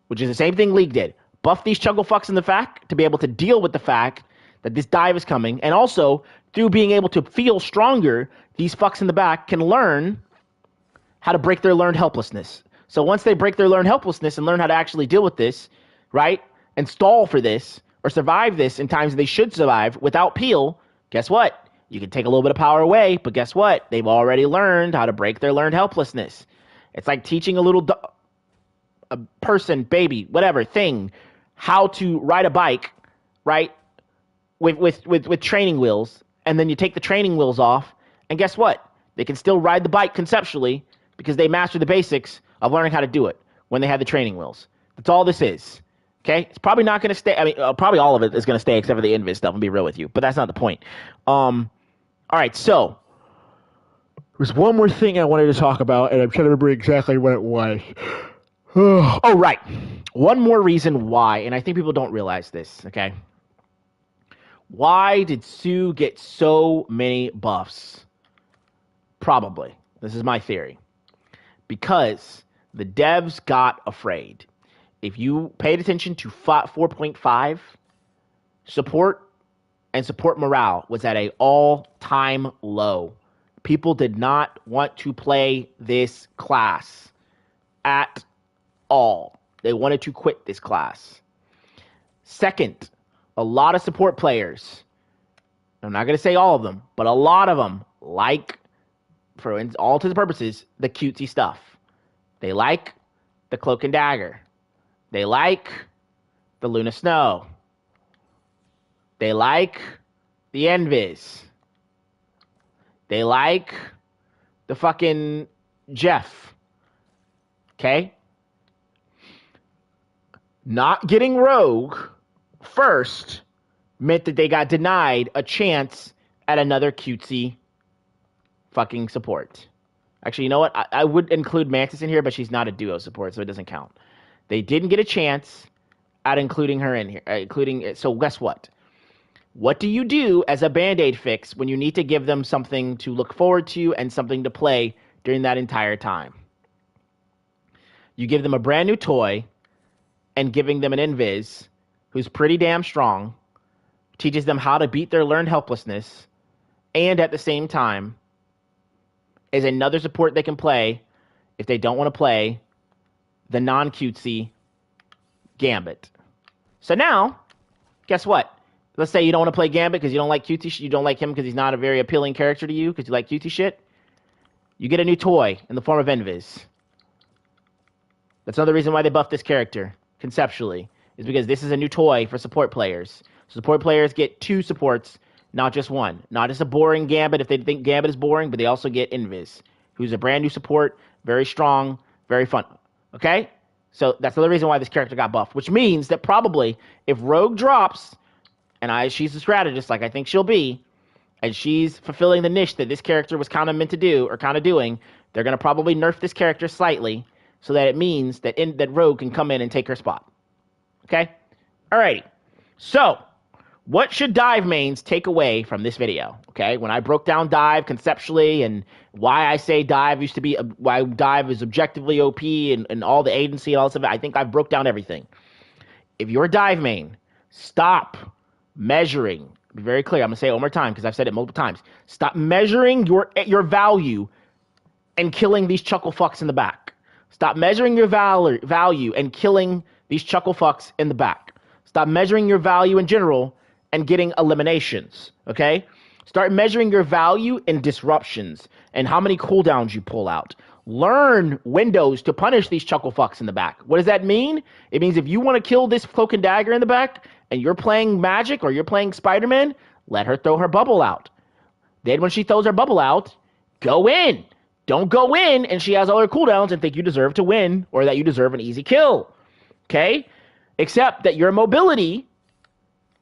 which is the same thing League did. Buff these chuggle fucks in the fact to be able to deal with the fact that this dive is coming. And also, through being able to feel stronger, these fucks in the back can learn how to break their learned helplessness. So once they break their learned helplessness and learn how to actually deal with this, right, and stall for this, or survive this in times they should survive without peel, guess what? You can take a little bit of power away, but guess what? They've already learned how to break their learned helplessness. It's like teaching a person, baby, whatever, thing, how to ride a bike, right, with training wheels, and then you take the training wheels off, and guess what? They can still ride the bike conceptually because they master the basics of learning how to do it when they have the training wheels. That's all this is. Okay? It's probably not going to stay. I mean, probably all of it is going to stay except for the Invis stuff, and be real with you. But that's not the point. All right, so there's one more thing I wanted to talk about, and I'm trying to remember exactly what it was. Oh, right. One more reason why, and I think people don't realize this, okay? Why did Sue get so many buffs? Probably. This is my theory. Because the devs got afraid. If you paid attention to 4.5, support and support morale was at an all-time low. People did not want to play this class at all. They wanted to quit this class. Second, a lot of support players, I'm not going to say all of them, but a lot of them like, for all intents and purposes, the cutesy stuff. They like the Cloak and Dagger. They like the Luna Snow. They like the Envis. They like the fucking Jeff. Okay? Not getting Rogue first meant that they got denied a chance at another cutesy fucking support. Actually, you know what? I would include Mantis in here, but she's not a duo support, so it doesn't count. They didn't get a chance at including her in here. So guess what? What do you do as a Band-Aid fix when you need to give them something to look forward to and something to play during that entire time? You give them a brand new toy, and giving them an Invis who's pretty damn strong, teaches them how to beat their learned helplessness, and at the same time is another support they can play if they don't want to play the non-cutesy Gambit. So now, guess what? Let's say you don't want to play Gambit because you don't like cutesy. You don't like him because he's not a very appealing character to you because you like cutesy shit. You get a new toy in the form of Invis. That's another reason why they buffed this character conceptually, is because this is a new toy for support players. Support players get two supports, not just one. Not just a boring Gambit if they think Gambit is boring, but they also get Invis, who's a brand new support, very strong, very fun. Okay? So that's another reason why this character got buffed, which means that probably if Rogue drops, and she's a strategist like I think she'll be, and she's fulfilling the niche that this character was kind of meant to do, or kind of doing, they're going to probably nerf this character slightly so that it means that that Rogue can come in and take her spot. Okay? Alrighty. So, what should dive mains take away from this video? Okay? When I broke down dive conceptually and why I say dive used to be, why dive is objectively OP and all the agency and all this stuff, I think I've broke down everything. If you're a dive main, stop measuring. Be very clear. I'm going to say it one more time because I've said it multiple times. Stop measuring your value and killing these chuckle fucks in the back. Stop measuring your value and killing these chuckle fucks in the back. Stop measuring your value in general and getting eliminations, okay? Start measuring your value in disruptions and how many cooldowns you pull out. Learn windows to punish these chuckle fucks in the back. What does that mean? It means if you want to kill this cloak and dagger in the back and you're playing Magic or you're playing Spider-Man, let her throw her bubble out. Then when she throws her bubble out, go in. Don't go in and she has all her cooldowns and think you deserve to win or that you deserve an easy kill. Okay? Except that your mobility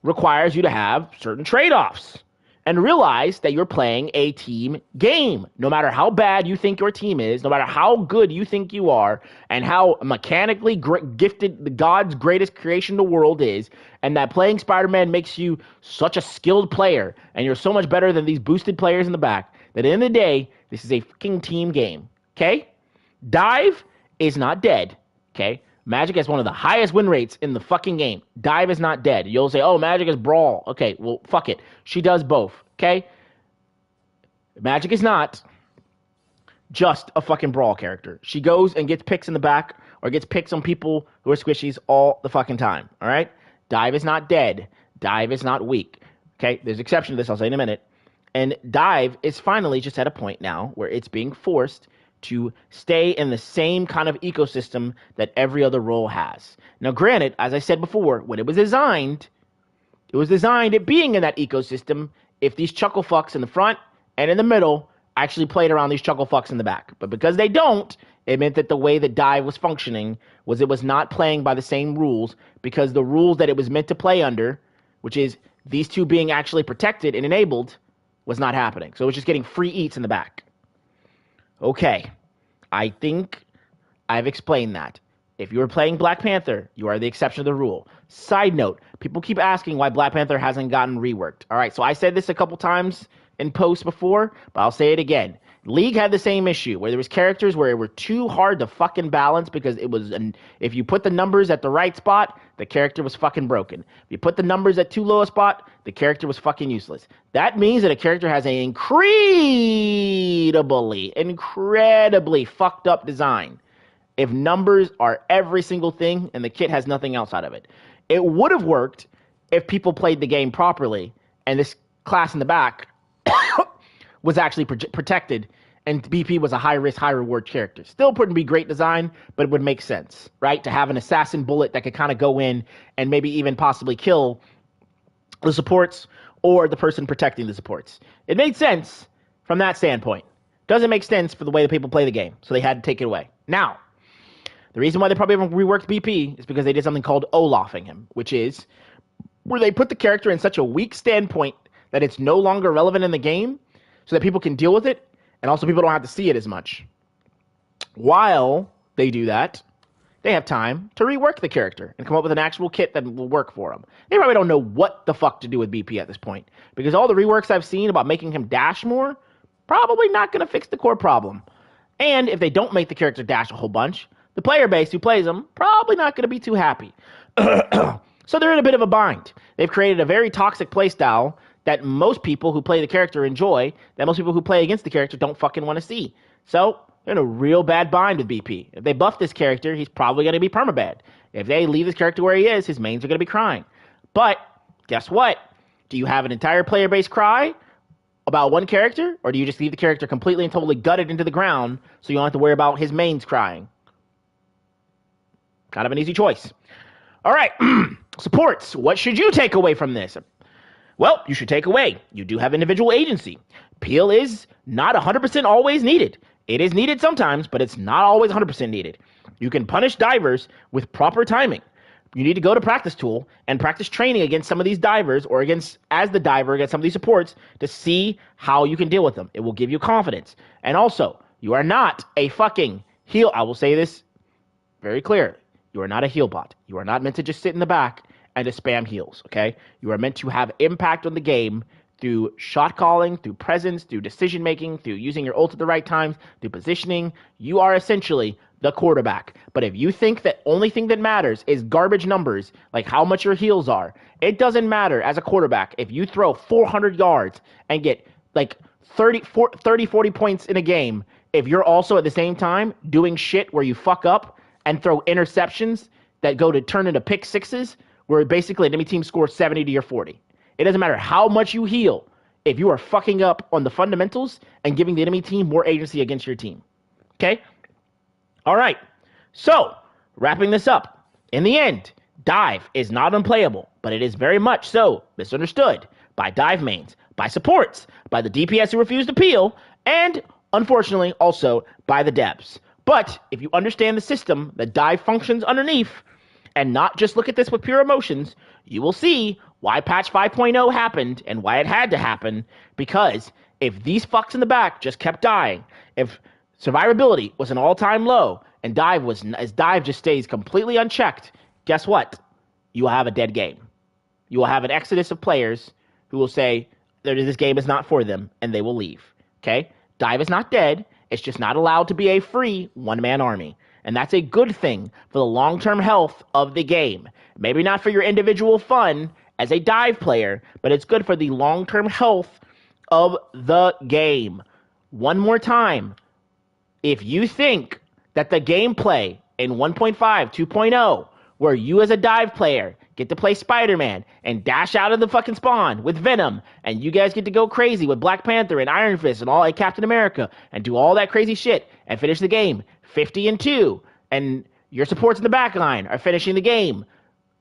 requires you to have certain trade-offs. And realize that you're playing a team game. No matter how bad you think your team is, no matter how good you think you are, and how mechanically gifted the God's greatest creation in the world is, and that playing Spider-Man makes you such a skilled player, and you're so much better than these boosted players in the back, that at the end of the day, this is a fucking team game. Okay? Dive is not dead. Okay? Magic has one of the highest win rates in the fucking game. Dive is not dead. You'll say, oh, Magic is Brawl. Okay, well, fuck it. She does both, okay? Magic is not just a fucking Brawl character. She goes and gets picks in the back or gets picks on people who are squishies all the fucking time, all right? Dive is not dead. Dive is not weak, okay? There's an exception to this, I'll say in a minute. And Dive is finally just at a point now where it's being forced to stay in the same kind of ecosystem that every other role has. Now, granted, as I said before, when it was designed it being in that ecosystem if these chuckle fucks in the front and in the middle actually played around these chuckle fucks in the back. But because they don't, it meant that the way that Dive was functioning was it was not playing by the same rules because the rules that it was meant to play under, which is these two being actually protected and enabled, was not happening. So it was just getting free eats in the back. Okay, I think I've explained that. If you were playing Black Panther, you are the exception to the rule. Side note, people keep asking why Black Panther hasn't gotten reworked. All right, so I said this a couple times in posts before, but I'll say it again. League had the same issue where there was characters where it were too hard to fucking balance because it was if you put the numbers at the right spot, the character was fucking broken. If you put the numbers at too low a spot, the character was fucking useless. That means that a character has an incredibly fucked up design if numbers are every single thing and the kit has nothing else out of it. It would have worked if people played the game properly and this class in the back was actually protected and BP was a high-risk, high-reward character. Still wouldn't be great design, but it would make sense, right? To have an assassin bullet that could kind of go in and maybe even possibly kill the supports or the person protecting the supports. It made sense from that standpoint. Doesn't make sense for the way that people play the game, so they had to take it away. Now, the reason why they probably haven't reworked BP is because they did something called Olafing him, which is where they put the character in such a weak standpoint that it's no longer relevant in the game so that people can deal with it, and also people don't have to see it as much. While they do that, they have time to rework the character and come up with an actual kit that will work for them. They probably don't know what the fuck to do with BP at this point, because all the reworks I've seen about making him dash more, probably not going to fix the core problem. And if they don't make the character dash a whole bunch, the player base who plays him probably not going to be too happy. So they're in a bit of a bind. They've created a very toxic playstyle that most people who play the character enjoy, that most people who play against the character don't fucking want to see. So they're in a real bad bind with BP. If they buff this character, he's probably going to be permabad. If they leave this character where he is, his mains are going to be crying. But guess what? Do you have an entire player base cry about one character, or do you just leave the character completely and totally gutted into the ground so you don't have to worry about his mains crying? Kind of an easy choice. All right, supports. What should you take away from this? Well, you should take away, you do have individual agency. Peel is not 100% always needed. It is needed sometimes, but it's not always 100% needed. You can punish divers with proper timing. You need to go to practice tool and practice training against some of these divers or as the diver against some of these supports to see how you can deal with them. It will give you confidence. And also, you are not a fucking heal. I will say this very clearly. You are not a heal bot. You are not meant to just sit in the back and to spam heals, okay? You are meant to have impact on the game through shot calling, through presence, through decision making, through using your ult at the right times, through positioning. You are essentially the quarterback. But if you think that only thing that matters is garbage numbers, like how much your heals are, it doesn't matter as a quarterback. If you throw 400 yards and get like 30, 40 points in a game, if you're also at the same time doing shit where you fuck up and throw interceptions that go to turn into pick sixes, where basically an enemy team scores 70 to your 40. It doesn't matter how much you heal if you are fucking up on the fundamentals and giving the enemy team more agency against your team. Okay? All right. So, wrapping this up. In the end, dive is not unplayable, but it is very much so misunderstood by dive mains, by supports, by the DPS who refuse to peel, and unfortunately also by the devs. But if you understand the system that dive functions underneath, and not just look at this with pure emotions, you will see why patch 5.0 happened and why it had to happen, because if these fucks in the back just kept dying, if survivability was an all-time low, and dive just stays completely unchecked, guess what? You will have a dead game. You will have an exodus of players who will say this game is not for them, and they will leave. Okay? Dive is not dead. It's just not allowed to be a free one-man army. And that's a good thing for the long-term health of the game. Maybe not for your individual fun as a dive player, but it's good for the long-term health of the game. One more time. If you think that the gameplay in 1.5, 2.0, where you as a dive player get to play Spider-Man and dash out of the fucking spawn with Venom, and you guys get to go crazy with Black Panther and Iron Fist and all like Captain America and do all that crazy shit and finish the game 50-2, and your supports in the back line are finishing the game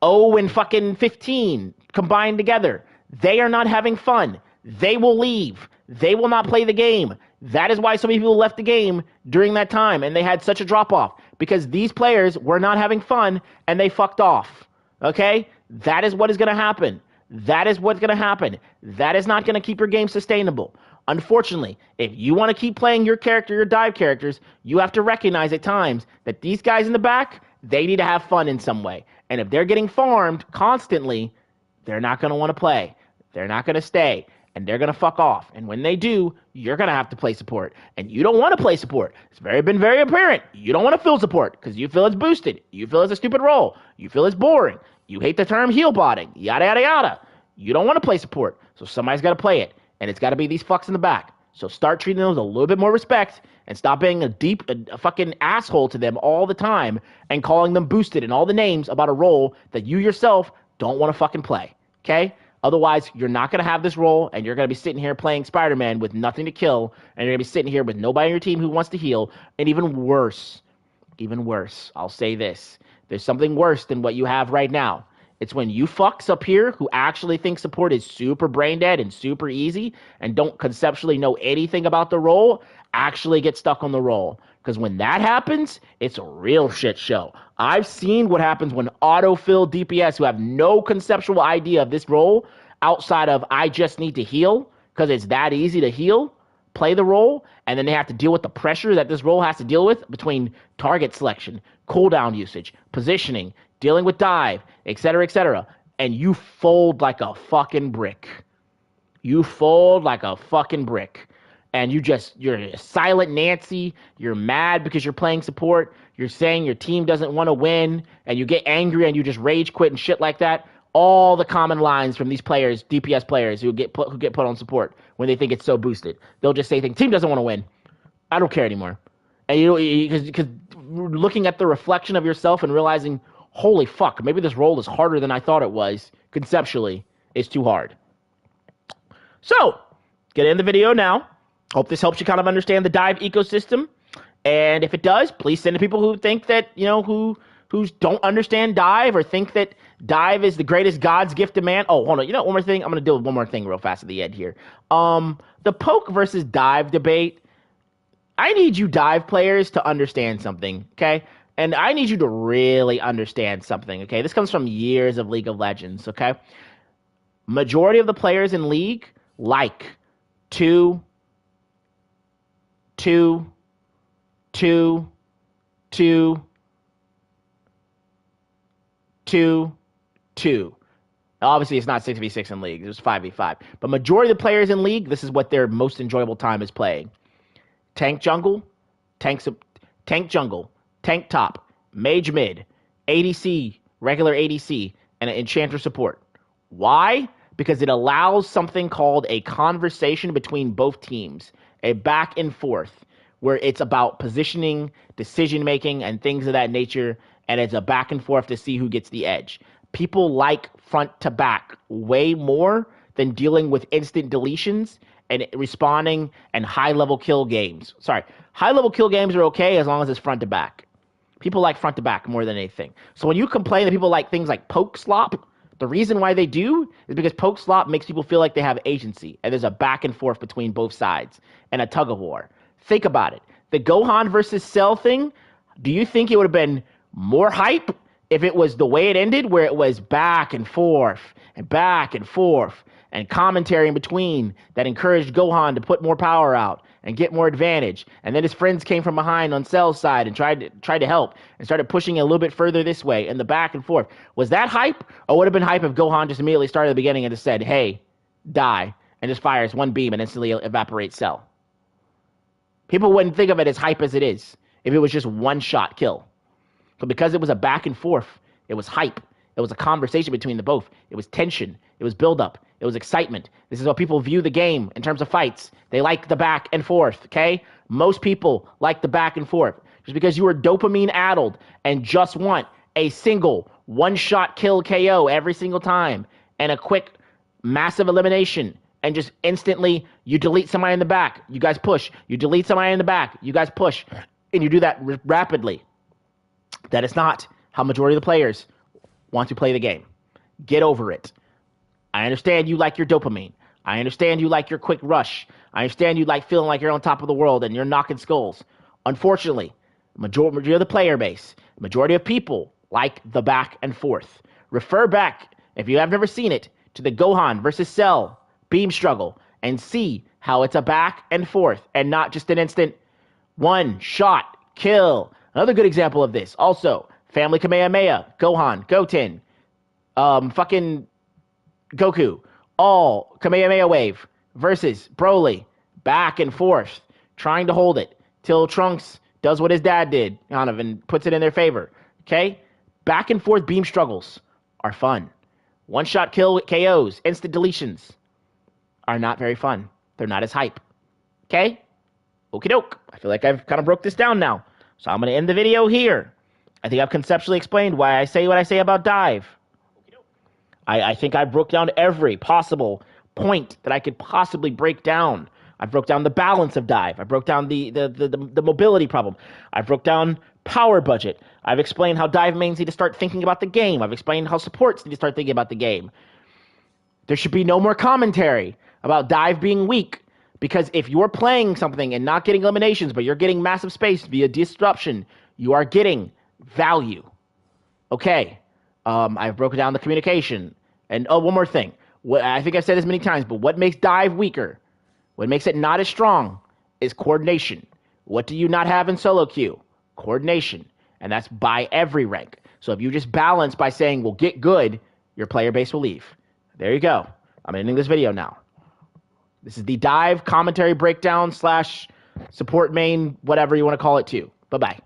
0-15 combined together. They are not having fun. They will leave. They will not play the game. That is why so many people left the game during that time, and they had such a drop-off, because these players were not having fun, and they fucked off. Okay? That is what is going to happen. That is what's going to happen. That is not going to keep your game sustainable. Unfortunately, if you want to keep playing your character, your dive characters, you have to recognize at times that these guys in the back, they need to have fun in some way. And if they're getting farmed constantly, they're not going to want to play. They're not going to stay. And they're going to fuck off. And when they do, you're going to have to play support. And you don't want to play support. It's been very apparent. You don't want to fill support because you feel it's boosted. You feel it's a stupid role. You feel it's boring. You hate the term heal botting. Yada, yada, yada. You don't want to play support. So somebody's got to play it. And it's got to be these fucks in the back. So start treating them with a little bit more respect and stop being a fucking asshole to them all the time and calling them boosted and all the names about a role that you yourself don't want to fucking play. Okay? Otherwise, you're not going to have this role, and you're going to be sitting here playing Spider-Man with nothing to kill, and you're going to be sitting here with nobody on your team who wants to heal, and even worse, I'll say this. There's something worse than what you have right now. It's when you fucks up here who actually think support is super brain dead and super easy and don't conceptually know anything about the role actually get stuck on the role. Because when that happens, it's a real shit show. I've seen what happens when autofill DPS who have no conceptual idea of this role outside of I just need to heal because it's that easy to heal, play the role, and then they have to deal with the pressure that this role has to deal with between target selection, cooldown usage, positioning, dealing with dive, etc., and you fold like a fucking brick. You fold like a fucking brick. And you're a silent Nancy, you're mad because you're playing support, you're saying your team doesn't want to win, and you get angry and you just rage quit and shit like that. All the common lines from these players, DPS players who get put on support when they think it's so boosted. They'll just say things, team doesn't want to win. I don't care anymore. And you know, because looking at the reflection of yourself and realizing, holy fuck, maybe this role is harder than I thought it was, conceptually, is too hard. So, get in the video now. Hope this helps you kind of understand the dive ecosystem. And if it does, please send to people who think that, you know, who don't understand dive or think that dive is the greatest God's gift to man. Oh, hold on. You know, one more thing. I'm going to deal with one more thing real fast at the end here. The poke versus dive debate. I need you dive players to understand something, okay? And I need you to really understand something, okay? This comes from years of League of Legends, okay? Majority of the players in League like two. Obviously, it's not 6v6 in League. It's 5v5. But majority of the players in League, this is what their most enjoyable time is playing. Tank jungle, tank jungle, tank top, mage mid, ADC, regular ADC, and an enchanter support. Why? Because it allows something called a conversation between both teams, a back and forth, where it's about positioning, decision making, and things of that nature, and it's a back and forth to see who gets the edge. People like front to back way more than dealing with instant deletions and responding and high level kill games. Sorry, high level kill games are okay as long as it's front to back. People like front to back more than anything. So when you complain that people like things like poke slop, the reason why they do is because poke slop makes people feel like they have agency, and there's a back and forth between both sides and a tug of war. Think about it. The Gohan versus Cell thing, do you think it would have been more hype if it was the way it ended, where it was back and forth and commentary in between that encouraged Gohan to put more power out and get more advantage, and then his friends came from behind on Cell's side and tried to help and started pushing it a little bit further this way and the back and forth? Was that hype, or would have been hype if Gohan just immediately started at the beginning and just said, "Hey, die," and just fires one beam and instantly evaporates Cell? People wouldn't think of it as hype as it is if it was just one shot kill. But because it was a back and forth, it was hype. It was a conversation between the both. It was tension. It was buildup. It was excitement. This is how people view the game in terms of fights. They like the back and forth, okay? Most people like the back and forth. Just because you are dopamine addled and just want a single one-shot kill KO every single time and a quick massive elimination and just instantly you delete somebody in the back, you guys push. You delete somebody in the back, you guys push. And you do that rapidly. That is not how majority of the players want to play the game. Get over it. I understand you like your dopamine. I understand you like your quick rush. I understand you like feeling like you're on top of the world and you're knocking skulls. Unfortunately, majority of the player base, majority of people like the back and forth. Refer back, if you have never seen it, to the Gohan versus Cell beam struggle and see how it's a back and forth and not just an instant one shot kill. Another good example of this, also, Family Kamehameha, Gohan, Goten, fucking Goku, all Kamehameha Wave versus Broly, back and forth, trying to hold it till Trunks does what his dad did, kind of, and puts it in their favor. Okay? Back and forth beam struggles are fun. One-shot kill KOs, instant deletions are not very fun. They're not as hype. Okay? Okie doke. I feel like I've kind of broke this down now. So I'm going to end the video here. I think I've conceptually explained why I say what I say about Dive. I think I broke down every possible point that I could possibly break down. I broke down the balance of Dive. I broke down the mobility problem. I broke down power budget. I've explained how Dive mains need to start thinking about the game. I've explained how supports need to start thinking about the game. There should be no more commentary about Dive being weak, because if you're playing something and not getting eliminations, but you're getting massive space via disruption, you are getting value. Okay. I've broken down the communication. And one more thing. I think I've said this many times, but what makes Dive weaker, what makes it not as strong, is coordination. What do you not have in solo queue? Coordination. And that's by every rank. So if you just balance by saying, well, get good, your player base will leave. There you go. I'm ending this video now. This is the Dive commentary breakdown / support main, whatever you want to call it too. Bye-bye.